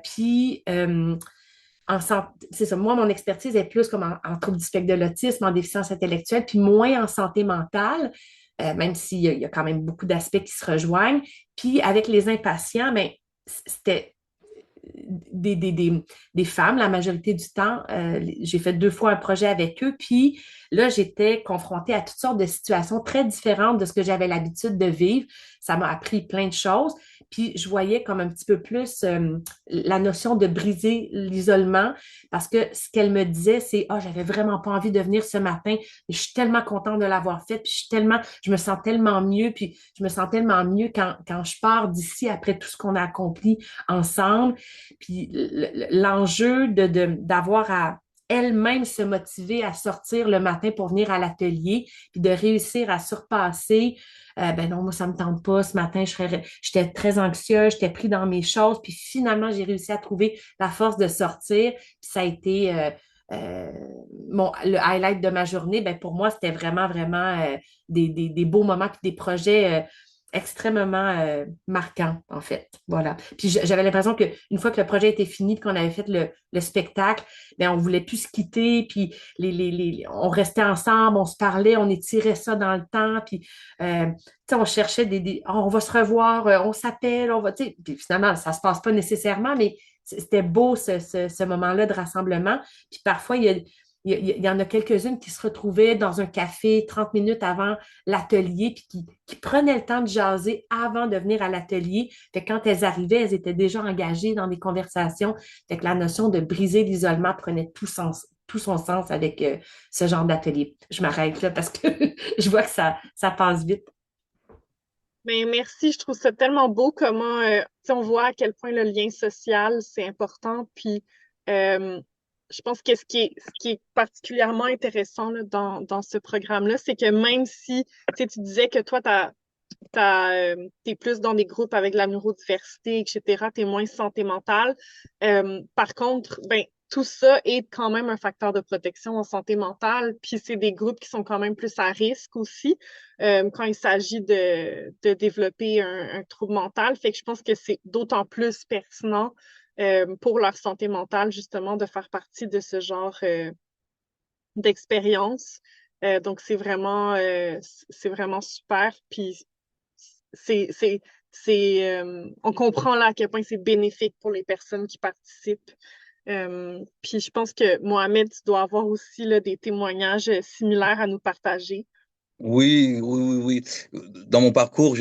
Puis, c'est ça. Moi, mon expertise est plus comme en troubles du spectre de l'autisme, en déficience intellectuelle, puis moins en santé mentale, même s'il y a quand même beaucoup d'aspects qui se rejoignent. Puis avec les impatients, mais c'était des femmes la majorité du temps. J'ai fait 2 fois un projet avec eux, puis là, j'étais confrontée à toutes sortes de situations très différentes de ce que j'avais l'habitude de vivre. Ça m'a appris plein de choses. Puis je voyais comme un petit peu plus la notion de briser l'isolement parce que ce qu'elle me disait, c'est « Ah, j'avais vraiment pas envie de venir ce matin, mais je suis tellement contente de l'avoir fait, puis je me sens tellement mieux, puis je me sens tellement mieux quand je pars d'ici après tout ce qu'on a accompli ensemble. » Puis l'enjeu d'avoir à elle-même se motiver à sortir le matin pour venir à l'atelier, puis de réussir à surpasser, ben non, moi, ça me tente pas, ce matin, j'étais très anxieuse, j'étais pris dans mes choses, puis finalement, j'ai réussi à trouver la force de sortir, puis ça a été le highlight de ma journée. Ben pour moi, c'était vraiment, vraiment des beaux moments, puis des projets extrêmement marquant, en fait. Voilà. Puis j'avais l'impression qu'une fois que le projet était fini, qu'on avait fait le spectacle, bien, on voulait plus se quitter, puis on restait ensemble, on se parlait, on étirait ça dans le temps, puis on cherchait on va se revoir, on s'appelle, on va, tu sais, puis finalement, ça se passe pas nécessairement, mais c'était beau ce moment-là de rassemblement. Puis parfois, il y en a quelques-unes qui se retrouvaient dans un café 30 minutes avant l'atelier, puis qui prenaient le temps de jaser avant de venir à l'atelier. Fait que quand elles arrivaient, elles étaient déjà engagées dans des conversations. Fait que la notion de briser l'isolement prenait tout son sens avec ce genre d'atelier. Je m'arrête là parce que je vois que ça passe vite. Ben, merci, je trouve ça tellement beau comment on voit à quel point le lien social, c'est important. Puis je pense que ce qui est particulièrement intéressant là, dans ce programme-là, c'est que même si tu disais que toi, t'es plus dans des groupes avec la neurodiversité, etc., t'es moins santé mentale. Par contre, ben, tout ça est quand même un facteur de protection en santé mentale, puis c'est des groupes qui sont quand même plus à risque aussi quand il s'agit de développer un trouble mental. Fait que je pense que c'est d'autant plus pertinent pour leur santé mentale, justement, de faire partie de ce genre d'expérience. Donc, c'est vraiment super. Puis, c'est, c'est, on comprend là à quel point c'est bénéfique pour les personnes qui participent. Puis je pense que Mohamed, tu dois avoir aussi là, des témoignages similaires à nous partager. Oui, oui, oui, oui. Dans mon parcours,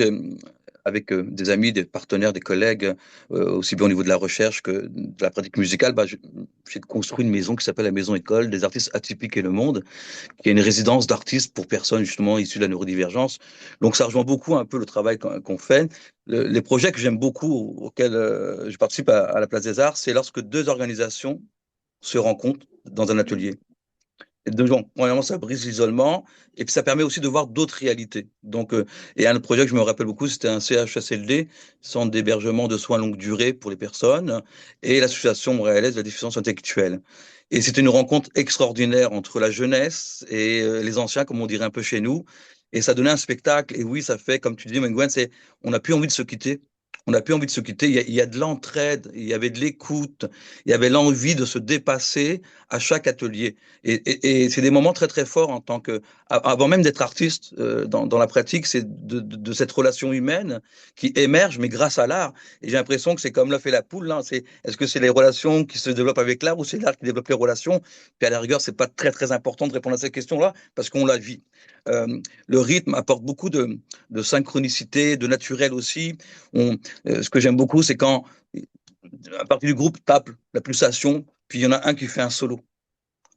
avec des amis, des partenaires, des collègues, aussi bien au niveau de la recherche que de la pratique musicale, j'ai construit une maison qui s'appelle la Maison École des artistes atypiques et le monde, qui est une résidence d'artistes pour personnes justement issues de la neurodivergence. Donc ça rejoint beaucoup un peu le travail qu'on fait. Les projets que j'aime beaucoup, auxquels je participe à la Place des Arts, c'est lorsque deux organisations se rencontrent dans un atelier. Et donc, premièrement, ça brise l'isolement et puis ça permet aussi de voir d'autres réalités. Donc, et un projet que je me rappelle beaucoup, c'était un CHSLD, Centre d'hébergement de soins longue durée pour les personnes, et l'association montréalaise de la déficience intellectuelle. Et c'était une rencontre extraordinaire entre la jeunesse et les anciens, comme on dirait un peu chez nous. Et ça donnait un spectacle. Et oui, ça fait, comme tu dis, Mengwen, on n'a plus envie de se quitter. On n'a plus envie de se quitter. Il y a de l'entraide, il y avait de l'écoute, il y avait l'envie de se dépasser à chaque atelier. Et c'est des moments très très forts en tant que, avant même d'être artiste dans la pratique, c'est de cette relation humaine qui émerge, mais grâce à l'art. Et j'ai l'impression que c'est comme l'œuf et la poule. Là. Est-ce que c'est les relations qui se développent avec l'art ou c'est l'art qui développe les relations? Puis à la rigueur, c'est pas très très important de répondre à cette question-là parce qu'on la vit. Le rythme apporte beaucoup de synchronicité, de naturel aussi. Ce que j'aime beaucoup, c'est quand à partir du groupe tape la pulsation, puis il y en a un qui fait un solo.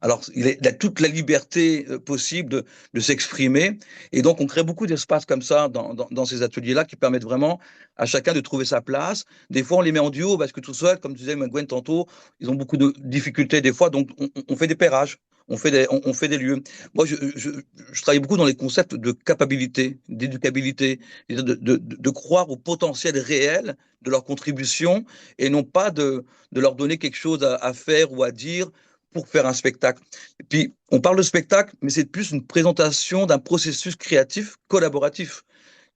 Alors, il a toute la liberté possible de s'exprimer. Et donc, on crée beaucoup d'espaces comme ça dans ces ateliers-là qui permettent vraiment à chacun de trouver sa place. Des fois, on les met en duo parce que tout seul, comme disait Gwen tantôt, ils ont beaucoup de difficultés des fois. Donc, on fait des pairages. On fait des lieux. Moi, je travaille beaucoup dans les concepts de capacité, d'éducabilité, de croire au potentiel réel de leur contribution et non pas de leur donner quelque chose à faire ou à dire pour faire un spectacle. Et puis, on parle de spectacle, mais c'est plus une présentation d'un processus créatif collaboratif.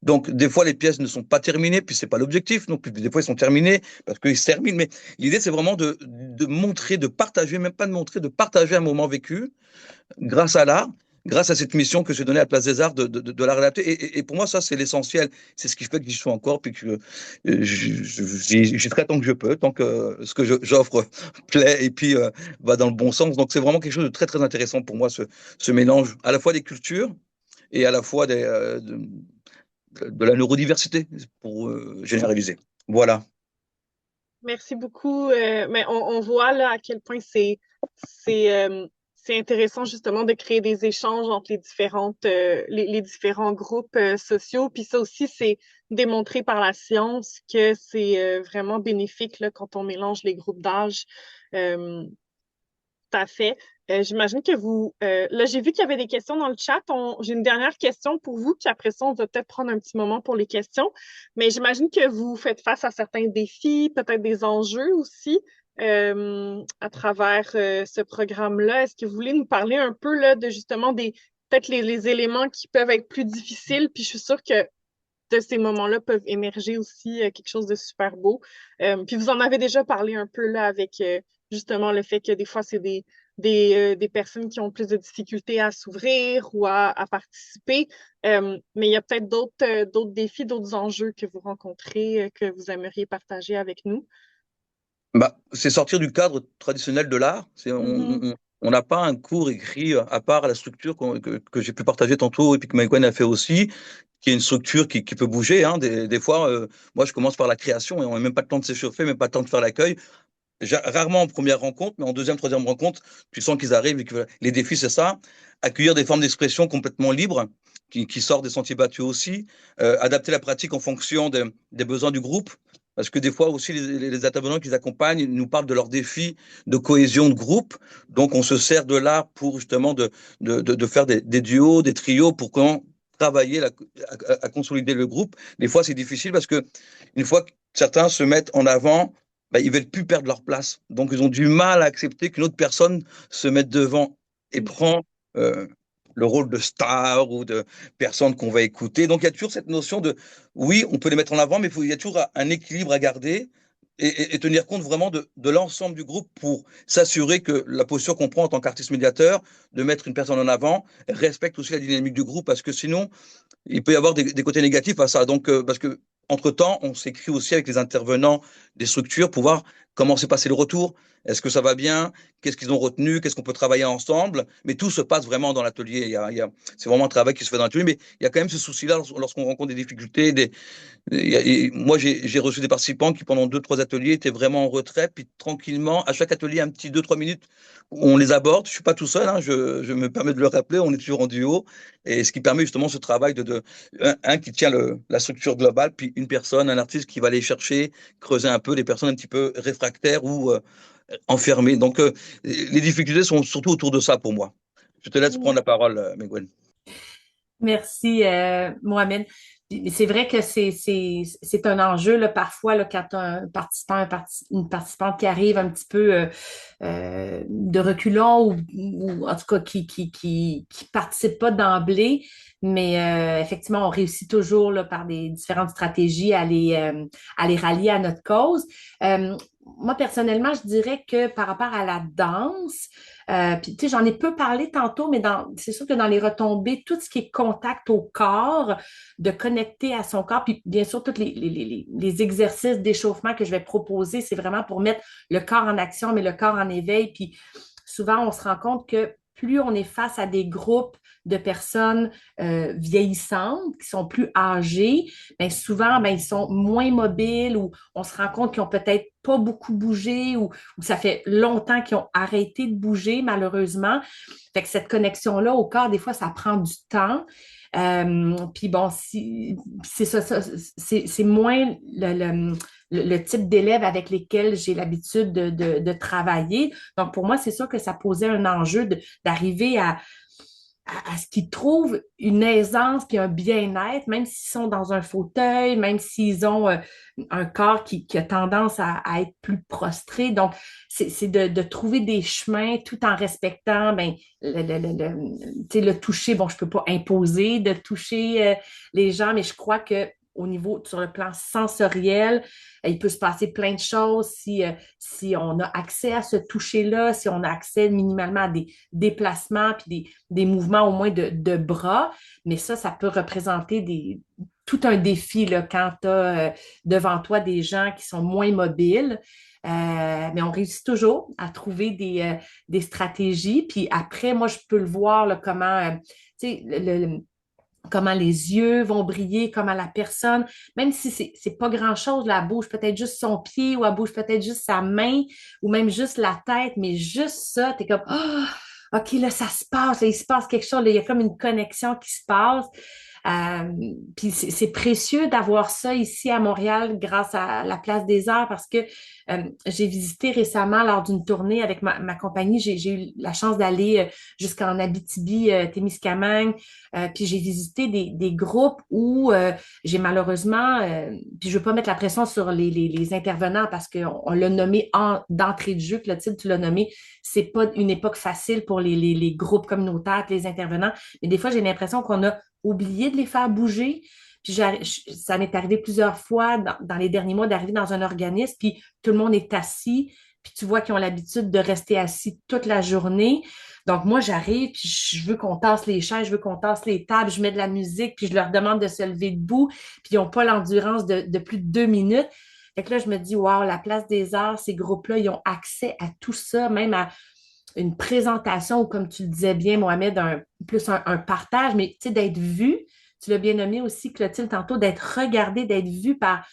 Donc, des fois, les pièces ne sont pas terminées, puis c'est pas l'objectif. Donc, des fois, ils sont terminés parce qu'ils se terminent. Mais l'idée, c'est vraiment de montrer, de partager, même pas de montrer, de partager un moment vécu grâce à l'art, grâce à cette mission que j'ai donnée à la Place des Arts de l'art adapté. Et pour moi, ça, c'est l'essentiel. C'est ce qui fait que j'y suis encore, puis que j'y traite tant que je peux, tant que ce que j'offre plaît et puis va dans le bon sens. Donc, c'est vraiment quelque chose de très, très intéressant pour moi, ce mélange à la fois des cultures et à la fois de la neurodiversité, pour généraliser. Voilà. Merci beaucoup. Mais on voit là à quel point c'est c'est intéressant justement de créer des échanges entre les différents groupes sociaux. Puis ça aussi, c'est démontré par la science que c'est vraiment bénéfique là, quand on mélange les groupes d'âge. Euh, Tout à fait. J'imagine que là, j'ai vu qu'il y avait des questions dans le chat. J'ai une dernière question pour vous, puis après ça, on va peut-être prendre un petit moment pour les questions. Mais j'imagine que vous faites face à certains défis, peut-être des enjeux aussi à travers ce programme-là. Est-ce que vous voulez nous parler un peu là, de justement peut-être les éléments qui peuvent être plus difficiles? Puis je suis sûre que de ces moments-là peuvent émerger aussi quelque chose de super beau. Puis vous en avez déjà parlé un peu là avec justement le fait que des fois, c'est des personnes qui ont plus de difficultés à s'ouvrir ou à participer. Mais il y a peut-être d'autres défis, d'autres enjeux que vous rencontrez, que vous aimeriez partager avec nous. C'est sortir du cadre traditionnel de l'art. Mm-hmm. On n'a pas un cours écrit à part à la structure que j'ai pu partager tantôt et puis que Maïwen a fait aussi, qui est une structure qui peut bouger. Hein. Des fois, moi, je commence par la création et on n'a même pas le temps de s'échauffer, même pas le temps de faire l'accueil. Rarement en première rencontre, mais en deuxième, troisième rencontre, tu sens qu'ils arrivent. Les défis, c'est ça. Accueillir des formes d'expression complètement libres, qui sortent des sentiers battus aussi. Adapter la pratique en fonction des besoins du groupe. Parce que des fois aussi, les intervenants qui les accompagnent nous parlent de leurs défis de cohésion de groupe. Donc, on se sert de l'art pour justement de faire des duos, des trios, pour travailler à consolider le groupe. Des fois, c'est difficile parce que une fois que certains se mettent en avant, ils veulent plus perdre leur place. Donc, ils ont du mal à accepter qu'une autre personne se mette devant et prend le rôle de star ou de personne qu'on va écouter. Donc, il y a toujours cette notion de, oui, on peut les mettre en avant, mais il y a toujours un équilibre à garder et tenir compte vraiment de l'ensemble du groupe pour s'assurer que la posture qu'on prend en tant qu'artiste médiateur, de mettre une personne en avant, respecte aussi la dynamique du groupe, parce que sinon, il peut y avoir des côtés négatifs à ça. Donc, parce que entre-temps, on s'écrit aussi avec les intervenants des structures pour voir comment s'est passé le retour. Est-ce que ça va bien? Qu'est-ce qu'ils ont retenu? Qu'est-ce qu'on peut travailler ensemble? Mais tout se passe vraiment dans l'atelier. C'est vraiment un travail qui se fait dans l'atelier, mais il y a quand même ce souci-là lorsqu'on rencontre des difficultés. Moi, j'ai reçu des participants qui, pendant 2, 3 ateliers, étaient vraiment en retrait, puis tranquillement, à chaque atelier, un petit 2, 3 minutes, on les aborde. Je ne suis pas tout seul, hein, je me permets de le rappeler, on est toujours en duo. Et ce qui permet justement ce travail un qui tient la structure globale, puis une personne, un artiste qui va aller chercher, creuser un peu des personnes un petit peu réfractaires ou enfermées. Donc, les difficultés sont surtout autour de ça pour moi. Je te laisse prendre la parole, Méguen. Merci, Mohamed. C'est vrai que c'est un enjeu là, parfois là, quand un participant, une participante qui arrive un petit peu de reculons ou en tout cas qui participe pas d'emblée, mais effectivement, on réussit toujours là, par des différentes stratégies à les rallier à notre cause. Moi, personnellement, je dirais que par rapport à la danse, puis, tu sais, j'en ai peu parlé tantôt, mais c'est sûr que dans les retombées, tout ce qui est contact au corps, de connecter à son corps, puis bien sûr, tous les exercices d'échauffement que je vais proposer, c'est vraiment pour mettre le corps en action, mais le corps en éveil. Puis souvent, on se rend compte que plus on est face à des groupes de personnes vieillissantes, qui sont plus âgées, bien souvent, bien, ils sont moins mobiles ou on se rend compte qu'ils ont peut-être pas beaucoup bougé ou ça fait longtemps qu'ils ont arrêté de bouger, malheureusement. Fait que cette connexion-là au corps, des fois, ça prend du temps. Puis bon, c'est ça, c'est moins le type d'élèves avec lesquels j'ai l'habitude de travailler. Donc, pour moi, c'est sûr que ça posait un enjeu d'arriver à ce qu'ils trouvent une aisance puis un bien-être, même s'ils sont dans un fauteuil, même s'ils ont un corps qui a tendance à être plus prostré. Donc, c'est de trouver des chemins tout en respectant ben, le toucher. Bon, je peux pas imposer de toucher les gens, mais je crois que au niveau, sur le plan sensoriel, il peut se passer plein de choses si on a accès à ce toucher-là, si on a accès minimalement à des déplacements puis des mouvements au moins de bras. Mais ça peut représenter tout un défi là, quand tu as devant toi des gens qui sont moins mobiles. Mais on réussit toujours à trouver des stratégies. Puis après, moi, je peux le voir là, comment, tu sais, comment les yeux vont briller, comment la personne, même si c'est pas grand-chose, là, elle bouge peut-être juste son pied ou elle bouge peut-être juste sa main ou même juste la tête, mais juste ça, t'es comme, oh, OK, là, ça se passe, là, il se passe quelque chose, là, il y a comme une connexion qui se passe. Puis c'est précieux d'avoir ça ici à Montréal grâce à la Place des Arts parce que j'ai visité récemment lors d'une tournée avec ma compagnie, j'ai eu la chance d'aller jusqu'en Abitibi, Témiscamingue, puis j'ai visité des groupes où j'ai malheureusement, puis je veux pas mettre la pression sur les intervenants parce qu'on l'a nommé d'entrée de jeu, que le titre tu l'as nommé, c'est pas une époque facile pour les groupes communautaires, les intervenants, mais des fois j'ai l'impression qu'on a oublié de les faire bouger. Puis ça m'est arrivé plusieurs fois dans les derniers mois d'arriver dans un organisme, puis tout le monde est assis, puis tu vois qu'ils ont l'habitude de rester assis toute la journée. Donc moi, j'arrive, puis je veux qu'on tasse les chaises, je veux qu'on tasse les tables, je mets de la musique, puis je leur demande de se lever debout, puis ils n'ont pas l'endurance de plus de 2 minutes. Fait que là, je me dis, wow, la Place des Arts, ces groupes-là, ils ont accès à tout ça, même à une présentation, ou comme tu le disais bien, Mohamed, plus un partage, mais tu sais, d'être vu. Tu l'as bien nommé aussi, Clotilde, tantôt, d'être regardé, d'être vu par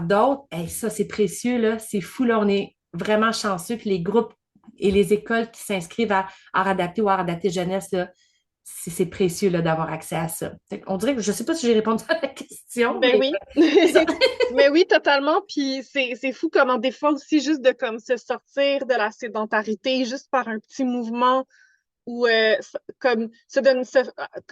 d'autres. Hey, ça, c'est précieux, là. C'est fou, là. On est vraiment chanceux. Puis les groupes et les écoles qui s'inscrivent à Art adapté ou Art adapté jeunesse, là, c'est précieux, là, d'avoir accès à ça. On dirait que je ne sais pas si j'ai répondu à la question, Ben mais oui. Mais oui, totalement. Puis c'est fou comment des fois aussi juste de comme se sortir de la sédentarité juste par un petit mouvement ou comme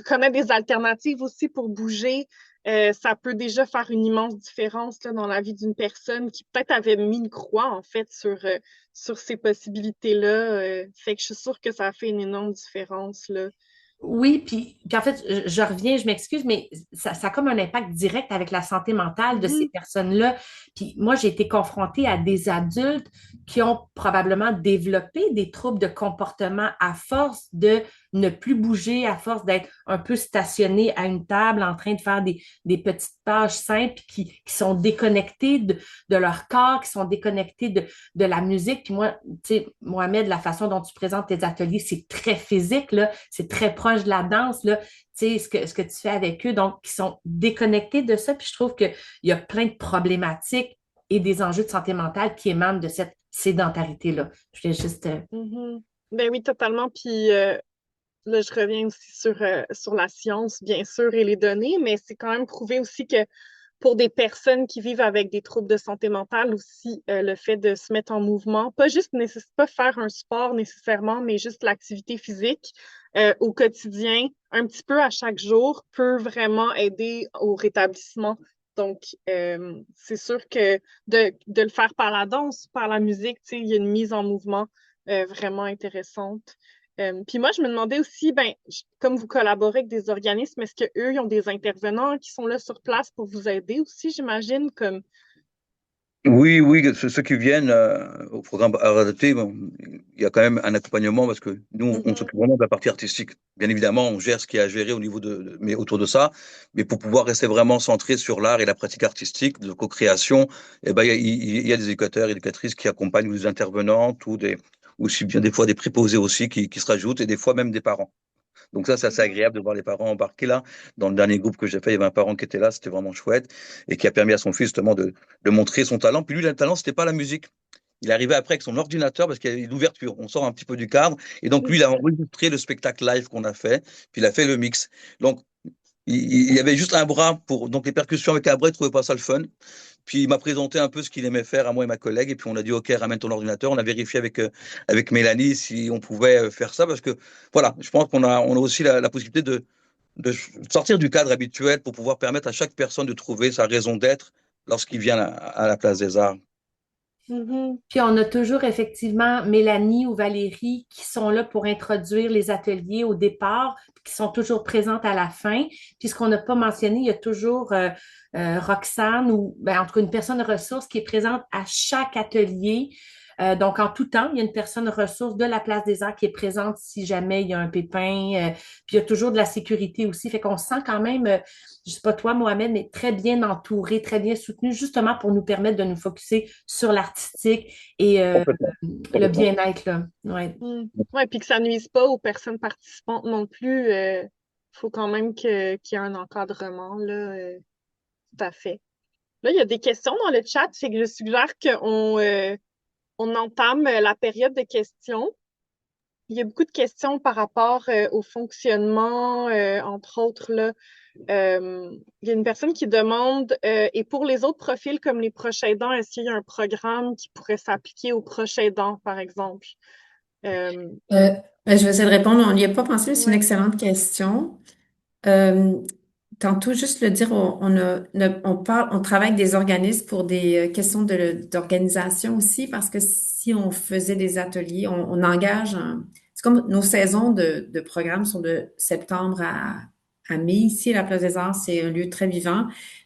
connaître des alternatives aussi pour bouger, ça peut déjà faire une immense différence là, dans la vie d'une personne qui peut-être avait mis une croix en fait sur ces possibilités-là. Fait que je suis sûre que ça fait une énorme différence là. Oui, puis en fait, je reviens, je m'excuse, mais ça a comme un impact direct avec la santé mentale de ces Mhm. personnes-là. Puis moi, j'ai été confrontée à des adultes qui ont probablement développé des troubles de comportement à force de ne plus bouger, à force d'être un peu stationnés à une table en train de faire des petites tâches simples qui sont déconnectés de leur corps, qui sont déconnectés de la musique. Puis moi, tu sais, Mohamed, la façon dont tu présentes tes ateliers, c'est très physique, là, c'est très proche de la danse, là, tu sais, ce que tu fais avec eux, donc, qui sont déconnectés de ça. Puis je trouve qu'il y a plein de problématiques et des enjeux de santé mentale qui émanent de cette sédentarité-là. Je voulais juste... Mhm. Ben oui, totalement. Puis là, je reviens aussi sur la science, bien sûr, et les données, mais c'est quand même prouvé aussi que pour des personnes qui vivent avec des troubles de santé mentale aussi, le fait de se mettre en mouvement, pas faire un sport nécessairement, mais juste l'activité physique au quotidien, un petit peu à chaque jour, peut vraiment aider au rétablissement. Donc, c'est sûr que de le faire par la danse, par la musique, tu sais, il y a une mise en mouvement vraiment intéressante. Puis moi, je me demandais aussi, ben, comme vous collaborez avec des organismes, est-ce qu'eux, ils ont des intervenants qui sont là sur place pour vous aider aussi, j'imagine, comme... Oui, oui, ceux qui viennent au programme Art adapté, bon, il y a quand même un accompagnement parce que nous, on Mhm. s'occupe vraiment de la partie artistique. Bien évidemment, on gère ce qui est à gérer au niveau mais autour de ça, mais pour pouvoir rester vraiment centré sur l'art et la pratique artistique, de co-création, eh ben, il y a des éducateurs, éducatrices qui accompagnent les intervenantes ou aussi bien des fois des préposés aussi qui se rajoutent et des fois même des parents. Donc ça, c'est assez Mhm. agréable de voir les parents embarquer là. Dans le dernier groupe que j'ai fait, il y avait un parent qui était là, c'était vraiment chouette et qui a permis à son fils justement de montrer son talent. Puis lui, le talent, c'était pas la musique. Il est arrivé après avec son ordinateur parce qu'il y a une ouverture. On sort un petit peu du cadre. Et donc lui, il a enregistré le spectacle live qu'on a fait, puis il a fait le mix. Donc il y avait juste un bras pour donc les percussions avec un bras, il trouvait pas ça le fun. Puis il m'a présenté un peu ce qu'il aimait faire à moi et ma collègue, et puis on a dit OK, ramène ton ordinateur. On a vérifié avec Mélanie si on pouvait faire ça, parce que voilà, je pense qu'on a aussi la possibilité de sortir du cadre habituel pour pouvoir permettre à chaque personne de trouver sa raison d'être lorsqu'il vient à la place des arts. Mhm. Puis on a toujours effectivement Mélanie ou Valérie qui sont là pour introduire les ateliers au départ, puis qui sont toujours présentes à la fin. Puis ce qu'on n'a pas mentionné, il y a toujours Roxane ou ben, en tout cas une personne ressource qui est présente à chaque atelier. Donc en tout temps, il y a une personne ressource de la place des arts qui est présente si jamais il y a un pépin. Puis il y a toujours de la sécurité aussi. Fait qu'on se sent quand même, je sais pas toi, Mohamed, mais très bien entouré, très bien soutenu, justement pour nous permettre de nous focuser sur l'artistique et Complètement. le Complètement. bien-être, là. Ouais. Mhm. Ouais, puis que ça nuise pas aux personnes participantes non plus. Faut quand même qu'il y ait un encadrement, là, tout à fait. Là, il y a des questions dans le chat, fait que je suggère on entame la période de questions. Il y a beaucoup de questions par rapport au fonctionnement, entre autres, là. Il y a une personne qui demande, et pour les autres profils comme les proches aidants, est-ce qu'il y a un programme qui pourrait s'appliquer aux proches aidants, par exemple? Euh, Je vais essayer de répondre. On n'y a pas pensé, mais c'est une ouais. excellente question. Euh, Tantôt, juste le dire, on travaille avec des organismes pour des questions d'organisation aussi, parce que si on faisait des ateliers, on engage, c'est comme nos saisons de programmes sont de septembre à mai. Ici, à la Place des Arts, c'est un lieu très vivant.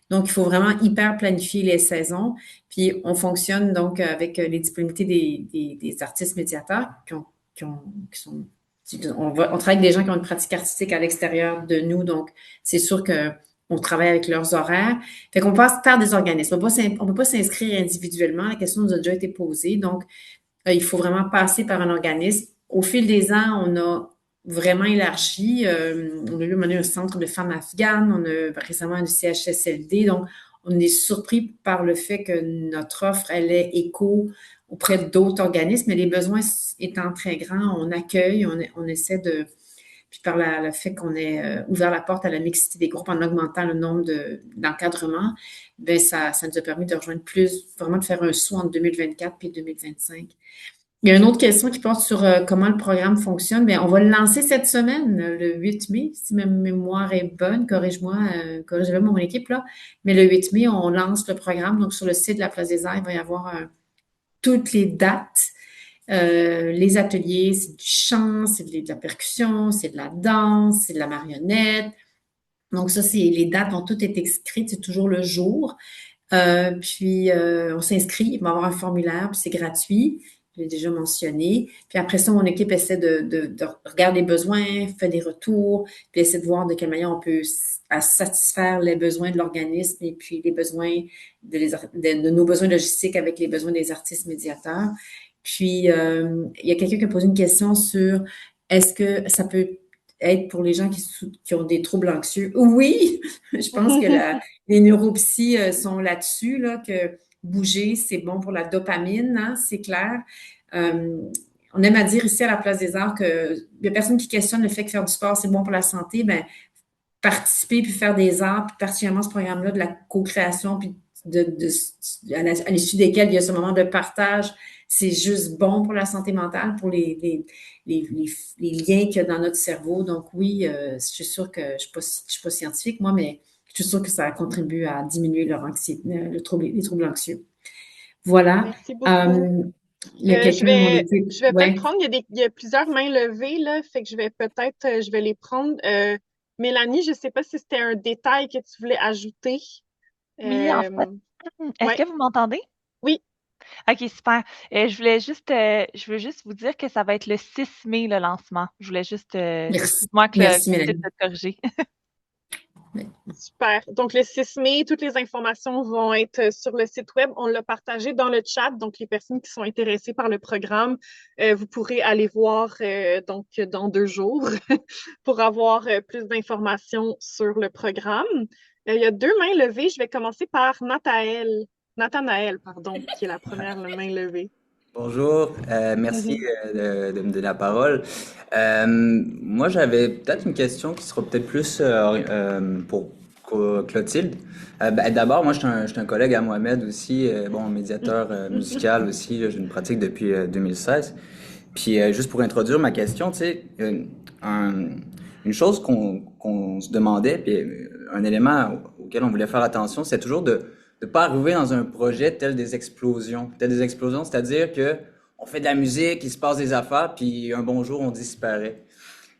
Donc, il faut vraiment hyper planifier les saisons. Puis, on fonctionne donc avec les disponibilités des artistes médiateurs qui sont on travaille avec des gens qui ont une pratique artistique à l'extérieur de nous, donc c'est sûr que on travaille avec leurs horaires. Fait qu'on passe par des organismes. On peut pas s'inscrire individuellement. La question nous a déjà été posée. Donc, il faut vraiment passer par un organisme. Au fil des ans, on a vraiment élargi. On a eu un centre de femmes afghanes. On a récemment un CHSLD. Donc, on est surpris par le fait que notre offre, elle est écho auprès d'autres organismes. Mais les besoins étant très grands, on accueille, on essaie de puis par le fait qu'on ait ouvert la porte à la mixité des groupes en augmentant le nombre d'encadrements, ben ça nous a permis de rejoindre plus, vraiment de faire un saut entre 2024 et 2025. Il y a une autre question qui porte sur comment le programme fonctionne. Bien, on va le lancer cette semaine, le 8 mai, si ma mémoire est bonne. Corrige-moi, corrigez-moi mon équipe, là. Mais le 8 mai, on lance le programme. Donc, sur le site de la Place des Arts, il va y avoir toutes les dates. Les ateliers, c'est du chant, c'est de la percussion, c'est de la danse, c'est de la marionnette. Donc ça, les dates vont toutes être écrites, c'est toujours le jour. Puis on s'inscrit, il va y avoir un formulaire, puis c'est gratuit. Je l'ai déjà mentionné. Puis après ça, mon équipe essaie de regarder les besoins, fait des retours, puis essaie de voir de quelle manière on peut satisfaire les besoins de l'organisme et puis les besoins de nos besoins logistiques avec les besoins des artistes médiateurs. Puis il y a quelqu'un qui a posé une question sur est-ce que ça peut être pour les gens qui ont des troubles anxieux? Oui, je pense que les neuropsy sont là-dessus, là, que bouger, c'est bon pour la dopamine, hein, c'est clair. On aime à dire ici à la Place des Arts que il y a personne qui questionne le fait que faire du sport, c'est bon pour la santé. Ben, participer puis faire des arts, puis particulièrement ce programme-là de la co-création, puis à l'issue desquels il y a ce moment de partage, c'est juste bon pour la santé mentale, pour les liens qu'il y a dans notre cerveau. Donc oui, je suis sûre que je suis pas scientifique, moi, mais je suis sûre que ça contribue à diminuer leur anxiété, les troubles anxieux. Voilà. Merci beaucoup. Il y a quelqu'un de mon équipe. Je vais Ouais. peut-être prendre, il y a plusieurs mains levées, là, fait que je vais les prendre. Mélanie, je sais pas si c'était un détail que tu voulais ajouter. Oui, en fait, est-ce ouais. que vous m'entendez? Oui. OK, super. Je veux juste vous dire que ça va être le 6 mai, le lancement. Je voulais juste, excuse-moi que Merci, le Mélanie. titre de te corriger. Super. Donc, le 6 mai, toutes les informations vont être sur le site web. On l'a partagé dans le chat. Donc, les personnes qui sont intéressées par le programme, vous pourrez aller voir donc dans 2 jours pour avoir plus d'informations sur le programme. Il y a 2 mains levées. Je vais commencer par Nathanaël, pardon, qui est la première main levée. Bonjour, merci de me donner la parole. Moi, j'avais peut-être une question qui sera peut-être plus pour Clotilde. D'abord, moi, je suis un collègue à Mohamed aussi, bon, médiateur musical aussi. J'ai une pratique depuis 2016. Puis, juste pour introduire ma question, tu sais, une chose qu'on se demandait, puis un élément auquel on voulait faire attention, c'est toujours de pas arriver dans un projet tel des explosions. Tel des explosions, c'est-à-dire que on fait de la musique, il se passe des affaires, puis un bon jour, on disparaît.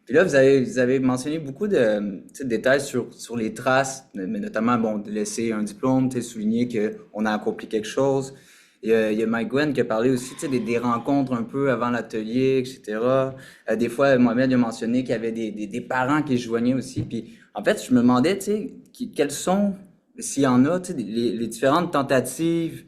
Puis là, vous avez mentionné beaucoup de détails sur les traces, mais notamment, bon, de laisser un diplôme, souligner qu'on a accompli quelque chose. Il y a Mike Gwen qui a parlé aussi des rencontres un peu avant l'atelier, etc. Des fois, Mohamed a mentionné qu'il y avait des parents qui se joignaient aussi. Puis, en fait, je me demandais, quels sont, s'il y en a, les différentes tentatives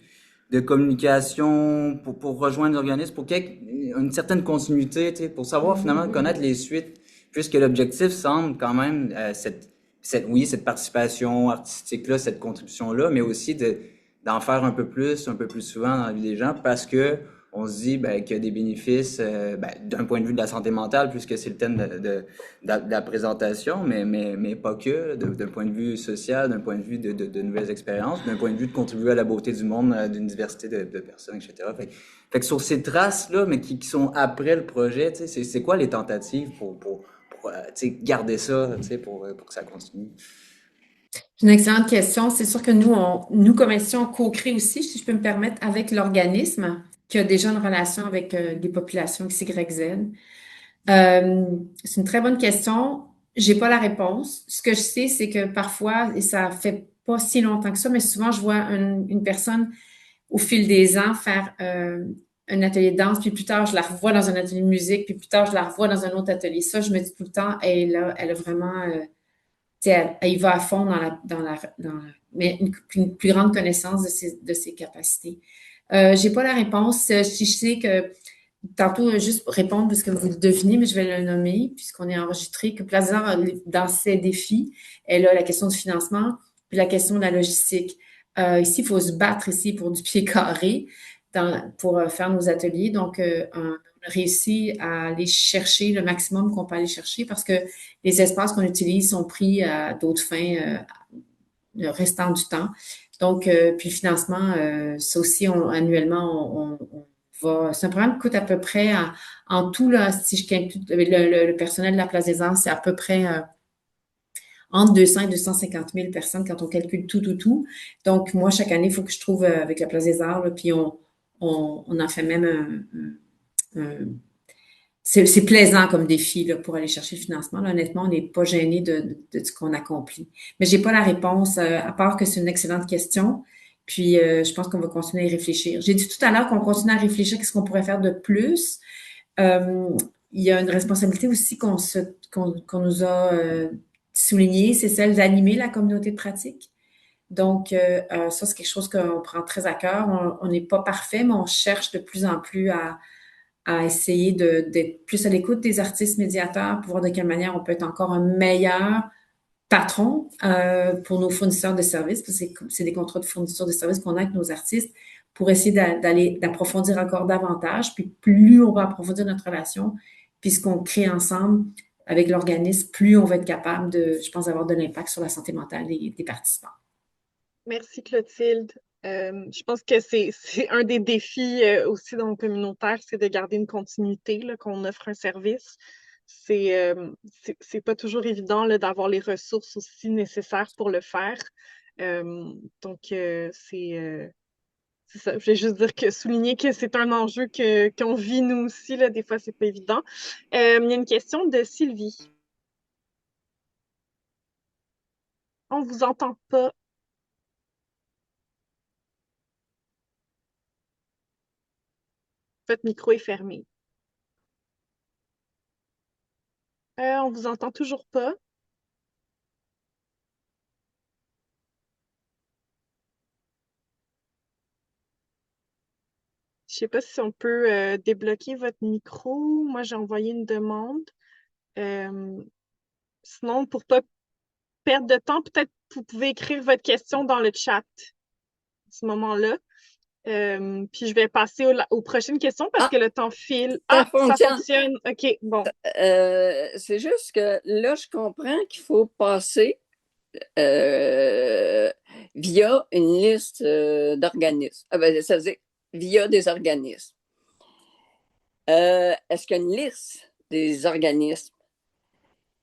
de communication pour rejoindre l'organisme, pour une certaine continuité, pour savoir finalement connaître les suites, puisque l'objectif semble quand même cette participation artistique-là, cette contribution-là, mais aussi d'en faire un peu plus souvent dans la vie des gens, parce que on se dit qu'il y a des bénéfices d'un point de vue de la santé mentale, puisque c'est le thème de la présentation, mais pas que, d'un point de vue social, d'un point de vue de nouvelles expériences, d'un point de vue de contribuer à la beauté du monde, d'une diversité de personnes, etc. Fait que sur ces traces-là, mais qui sont après le projet, c'est quoi les tentatives pour garder ça, pour que ça continue? C'est une excellente question. C'est sûr que nous comme institution, on co-crée aussi, si je peux me permettre, avec l'organisme qui a déjà une relation avec des populations XYZ. C'est une très bonne question. J'ai pas la réponse. Ce que je sais, c'est que parfois, et ça fait pas si longtemps que ça, mais souvent, je vois une personne au fil des ans faire un atelier de danse, puis plus tard, je la revois dans un atelier de musique, puis plus tard, je la revois dans un autre atelier. Ça, je me dis tout le temps, elle a vraiment... elle y va à fond mais une plus grande connaissance de ses capacités. J'ai pas la réponse. Si je sais que tantôt, juste répondre parce que vous le devinez, mais je vais le nommer puisqu'on est enregistré, que Place des Arts, dans ses défis, elle a la question du financement puis la question de la logistique. Ici, il faut se battre ici pour du pied carré pour faire nos ateliers. Donc, on a réussi à aller chercher le maximum qu'on peut aller chercher parce que les espaces qu'on utilise sont pris à d'autres fins le restant du temps. Donc, puis le financement, ça aussi, annuellement, on va... C'est un programme qui coûte à peu près, en tout, là, si je calcule le personnel de la Place des Arts, c'est à peu près entre 200 et 250 000 personnes quand on calcule tout. Donc, moi, chaque année, il faut que je trouve avec la Place des Arts, là, puis on en fait même c'est plaisant comme défi là, pour aller chercher le financement. Là, honnêtement, on n'est pas gêné de ce qu'on accomplit. Mais j'ai pas la réponse, à part que c'est une excellente question. Puis, je pense qu'on va continuer à y réfléchir. J'ai dit tout à l'heure qu'on continue à réfléchir à ce qu'on pourrait faire de plus. Il y a une responsabilité aussi qu'on nous a soulignée, c'est celle d'animer la communauté de pratique. Donc, ça, c'est quelque chose qu'on prend très à cœur. On n'est pas parfait, mais on cherche de plus en plus à essayer d'être plus à l'écoute des artistes médiateurs pour voir de quelle manière on peut être encore un meilleur patron pour nos fournisseurs de services, parce que c'est des contrats de fourniture de services qu'on a avec nos artistes pour essayer d'approfondir encore davantage. Puis plus on va approfondir notre relation, puis ce qu'on crée ensemble avec l'organisme, plus on va être capable je pense, d'avoir de l'impact sur la santé mentale des participants. Merci Clotilde. Je pense que c'est un des défis aussi dans le communautaire, c'est de garder une continuité là, qu'on offre un service. C'est pas toujours évident là, d'avoir les ressources aussi nécessaires pour le faire. Donc, c'est ça. Je vais juste souligner que c'est un enjeu qu'on vit nous aussi. Là, des fois, c'est pas évident. Il y a une question de Sylvie. On vous entend pas. Votre micro est fermé. On vous entend toujours pas. Je sais pas si on peut débloquer votre micro. Moi, j'ai envoyé une demande. Sinon, pour pas perdre de temps, peut-être vous pouvez écrire votre question dans le chat à ce moment-là. Puis je vais passer aux prochaines questions parce que le temps file. Ça ça fonctionne. OK, bon. C'est juste que là, je comprends qu'il faut passer via une liste d'organismes. Ça veut dire via des organismes. Est-ce qu'il y a une liste des organismes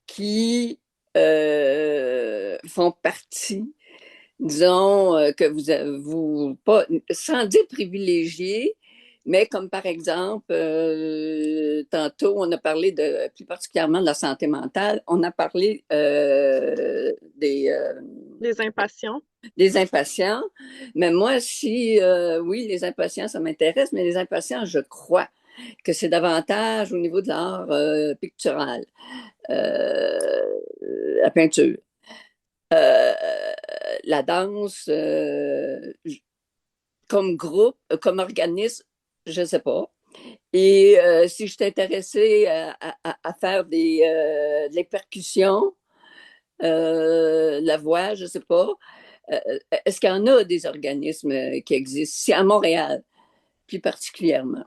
qui font partie, disons, que vous pas, sans dire privilégiés, mais comme par exemple, tantôt, on a parlé plus particulièrement de la santé mentale, on a parlé des impatients. Des impatients. Mais moi, oui, les impatients, ça m'intéresse, mais les impatients, je crois que c'est davantage au niveau de l'art pictural, la peinture. La danse, comme groupe, comme organisme, je ne sais pas. Et si je suis intéressée à faire de les percussions, la voix, je ne sais pas, est-ce qu'il y en a des organismes qui existent? C'est à Montréal, plus particulièrement.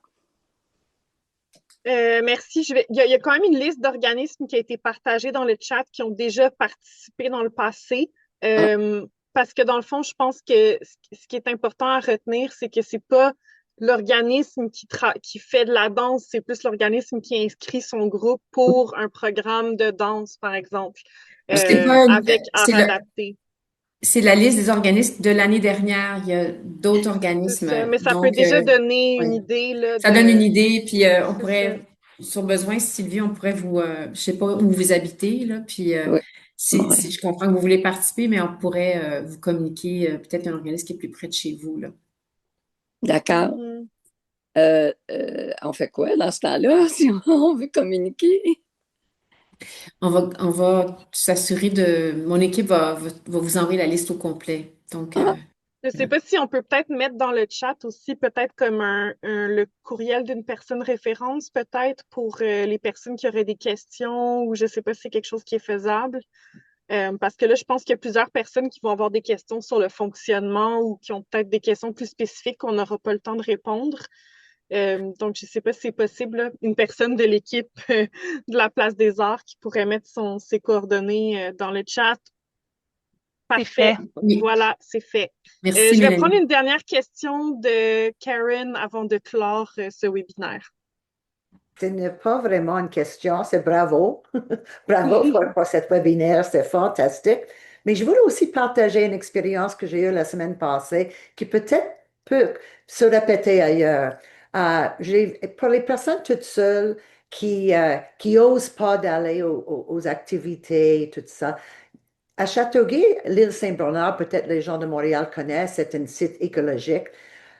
Merci. Il y a quand même une liste d'organismes qui a été partagée dans le chat qui ont déjà participé dans le passé. Parce que dans le fond, je pense que ce qui est important à retenir, c'est que c'est pas l'organisme qui fait de la danse, c'est plus l'organisme qui inscrit son groupe pour un programme de danse, par exemple, avec art adapté. C'est la liste des organismes de l'année dernière. Il y a d'autres organismes. Mais ça peut déjà donner une idée. Là, ça donne une idée, puis on pourrait, sur besoin, Sylvie, on pourrait je sais pas où vous habitez, là, puis si je comprends que vous voulez participer, mais on pourrait vous communiquer peut-être un organisme qui est plus près de chez vous, là. D'accord. On fait quoi dans ce temps-là, si on veut communiquer? On va s'assurer mon équipe va vous envoyer la liste au complet. Donc, je ne sais pas si on peut peut-être mettre dans le chat aussi, peut-être comme le courriel d'une personne référence, peut-être pour les personnes qui auraient des questions, ou je ne sais pas si c'est quelque chose qui est faisable. Parce que là, je pense qu'il y a plusieurs personnes qui vont avoir des questions sur le fonctionnement ou qui ont peut-être des questions plus spécifiques qu'on n'aura pas le temps de répondre. Donc, je ne sais pas si c'est possible, là, une personne de l'équipe de la Place des Arts qui pourrait mettre ses coordonnées dans le chat. Parfait. Voilà, c'est fait. Merci, je vais prendre une dernière question de Karen avant de clore ce webinaire. Ce n'est pas vraiment une question, c'est bravo. Bravo pour cette webinaire, c'est fantastique. Mais je voulais aussi partager une expérience que j'ai eue la semaine passée qui peut-être peut se répéter ailleurs. Pour les personnes toutes seules qui osent pas d'aller aux activités et tout ça, à Châteauguay, l'île Saint-Bernard, peut-être les gens de Montréal connaissent, c'est un site écologique.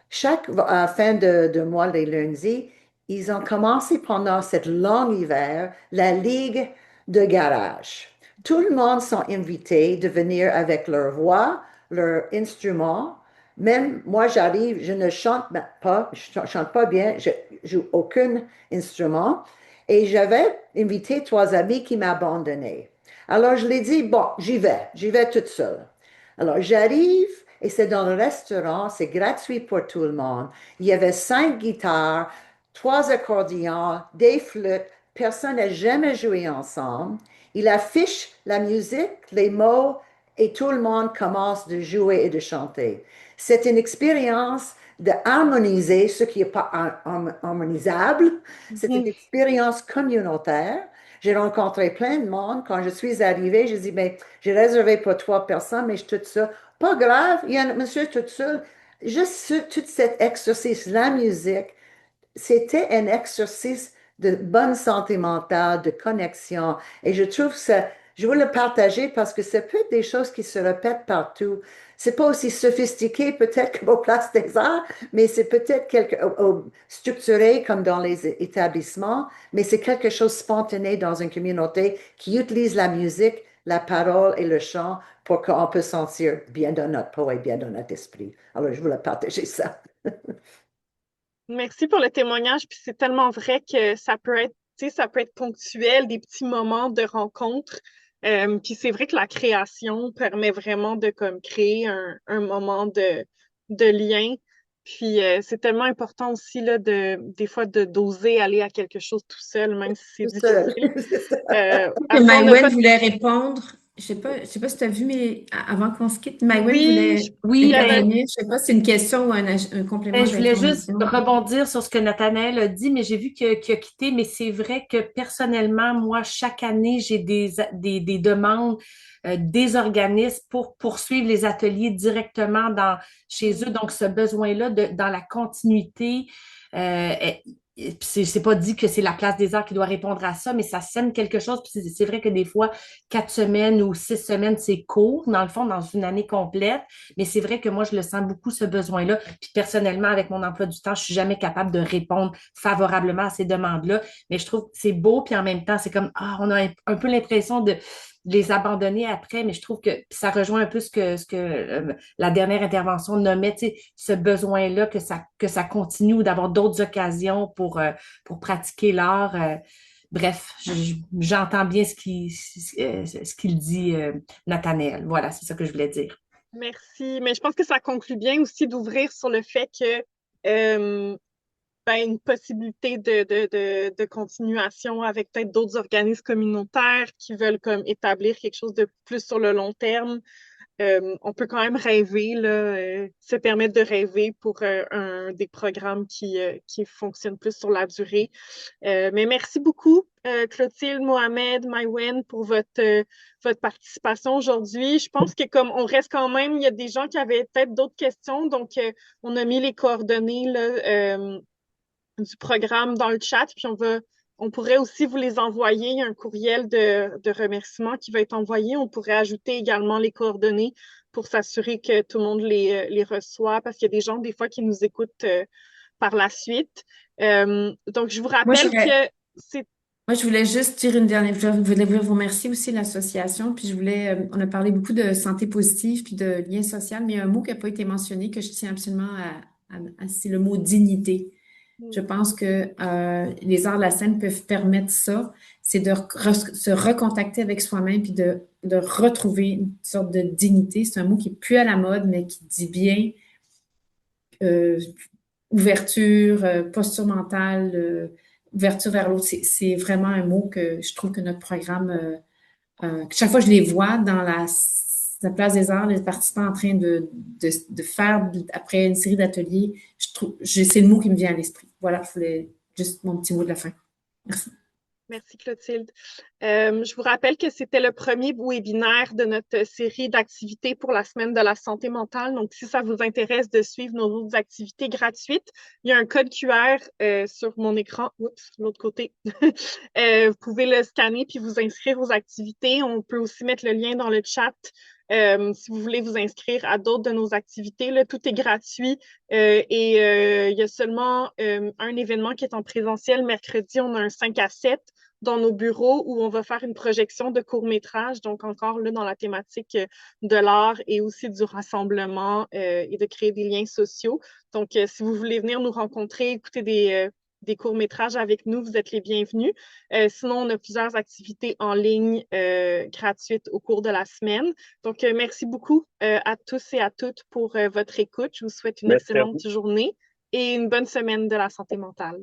Chaque fin de mois, les lundis, ils ont commencé pendant cette long hiver la ligue de garage. Tout le monde sont invités de venir avec leur voix, leur instrument. Même moi, j'arrive, je ne chante pas, je chante pas bien, je joue aucun instrument. Et j'avais invité 3 amis qui m'abandonnaient. Alors, je l'ai dit, bon, j'y vais toute seule. Alors, j'arrive et c'est dans le restaurant, c'est gratuit pour tout le monde. Il y avait 5 guitares, 3 accordéons, des flûtes. Personne n'a jamais joué ensemble. Il affiche la musique, les mots, et tout le monde commence de jouer et de chanter. C'est une expérience de harmoniser ce qui n'est pas harmonisable. C'est une expérience communautaire. J'ai rencontré plein de monde. Quand je suis arrivée, je dis, mais j'ai réservé pour 3 personnes, mais je suis toute seule. Pas grave, il y a un monsieur tout seul. Juste tout cet exercice, la musique, c'était un exercice de bonne santé mentale, de connexion. Et je trouve ça, je veux le partager parce que c'est peut-être des choses qui se répètent partout. C'est pas aussi sophistiqué peut-être qu'aux places des arts, mais c'est peut-être structuré comme dans les établissements, mais c'est quelque chose de spontané dans une communauté qui utilise la musique, la parole et le chant pour qu'on puisse sentir bien dans notre peau et bien dans notre esprit. Alors, je voulais partager ça. Merci pour le témoignage. Puis c'est tellement vrai que ça peut être, tu sais, ça peut être ponctuel, des petits moments de rencontre. Puis c'est vrai que la création permet vraiment de comme créer un moment de lien. Puis c'est tellement important aussi là des fois d'oser aller à quelque chose tout seul, même si c'est Tout seul. difficile. Maïwen voulait répondre. Je sais pas si tu as vu, mais avant qu'on se quitte, Maïwen voulait intervenir. Je sais pas si c'est une question ou un complément Je voulais juste d'information. rebondir sur ce que Nathanaël a dit, mais j'ai vu qu'il a quitté. Mais c'est vrai que personnellement, moi, chaque année, j'ai des demandes des organismes pour poursuivre les ateliers directement chez eux. Donc, ce besoin-là dans la continuité, c'est pas dit que c'est la place des arts qui doit répondre à ça, mais ça sème quelque chose. Puis c'est vrai que des fois, 4 semaines ou 6 semaines, c'est court, dans le fond, dans une année complète. Mais c'est vrai que moi, je le sens beaucoup, ce besoin-là. Puis personnellement, avec mon emploi du temps, je suis jamais capable de répondre favorablement à ces demandes-là. Mais je trouve que c'est beau, puis en même temps, c'est comme, on a un peu l'impression de les abandonner après, mais je trouve que ça rejoint un peu ce que la dernière intervention nommait, tu sais, ce besoin-là que ça continue ou d'avoir d'autres occasions pour pratiquer l'art. Bref, j'entends bien ce qu'il dit, Nathanaël. Voilà, c'est ça que je voulais dire. Merci. Mais je pense que ça conclut bien aussi d'ouvrir sur le fait que une possibilité de continuation avec peut-être d'autres organismes communautaires qui veulent comme établir quelque chose de plus sur le long terme. On peut quand même rêver, là, se permettre de rêver pour des programmes qui fonctionnent plus sur la durée. Mais merci beaucoup, Clotilde, Mohamed, Maïwen, pour votre participation aujourd'hui. Je pense que comme on reste quand même, il y a des gens qui avaient peut-être d'autres questions, donc on a mis les coordonnées là, du programme dans le chat, puis on pourrait aussi vous les envoyer. Il y a un courriel de remerciement qui va être envoyé. On pourrait ajouter également les coordonnées pour s'assurer que tout le monde les reçoit, parce qu'il y a des gens, des fois, qui nous écoutent par la suite. Donc, je vous rappelle que c'est... Moi, je voulais juste dire je voulais vous remercier aussi l'association, puis on a parlé beaucoup de santé positive puis de lien social, mais il y a un mot qui n'a pas été mentionné que je tiens absolument c'est le mot dignité. Je pense que les arts de la scène peuvent permettre ça, c'est de se recontacter avec soi-même puis de retrouver une sorte de dignité. C'est un mot qui est plus à la mode, mais qui dit bien ouverture, posture mentale, ouverture vers l'autre. C'est vraiment un mot que je trouve que notre programme, chaque fois que je les vois dans la place des arts, les participants en train de faire, après une série d'ateliers, c'est le mot qui me vient à l'esprit. Voilà, je voulais juste mon petit mot de la fin. Merci. Merci, Clotilde. Je vous rappelle que c'était le premier webinaire de notre série d'activités pour la semaine de la santé mentale. Donc, si ça vous intéresse de suivre nos autres activités gratuites, il y a un code QR sur mon écran. Oups, l'autre côté. Vous pouvez le scanner puis vous inscrire aux activités. On peut aussi mettre le lien dans le chat. Si vous voulez vous inscrire à d'autres de nos activités, là, tout est gratuit il y a seulement un événement qui est en présentiel. Mercredi, on a un 5 à 7 dans nos bureaux où on va faire une projection de court-métrage, donc encore là dans la thématique de l'art et aussi du rassemblement et de créer des liens sociaux. Donc, si vous voulez venir nous rencontrer, écouter des courts-métrages avec nous, vous êtes les bienvenus. Sinon, on a plusieurs activités en ligne gratuites au cours de la semaine. Donc, merci beaucoup à tous et à toutes pour votre écoute. Je vous souhaite une excellente journée et une bonne semaine de la santé mentale.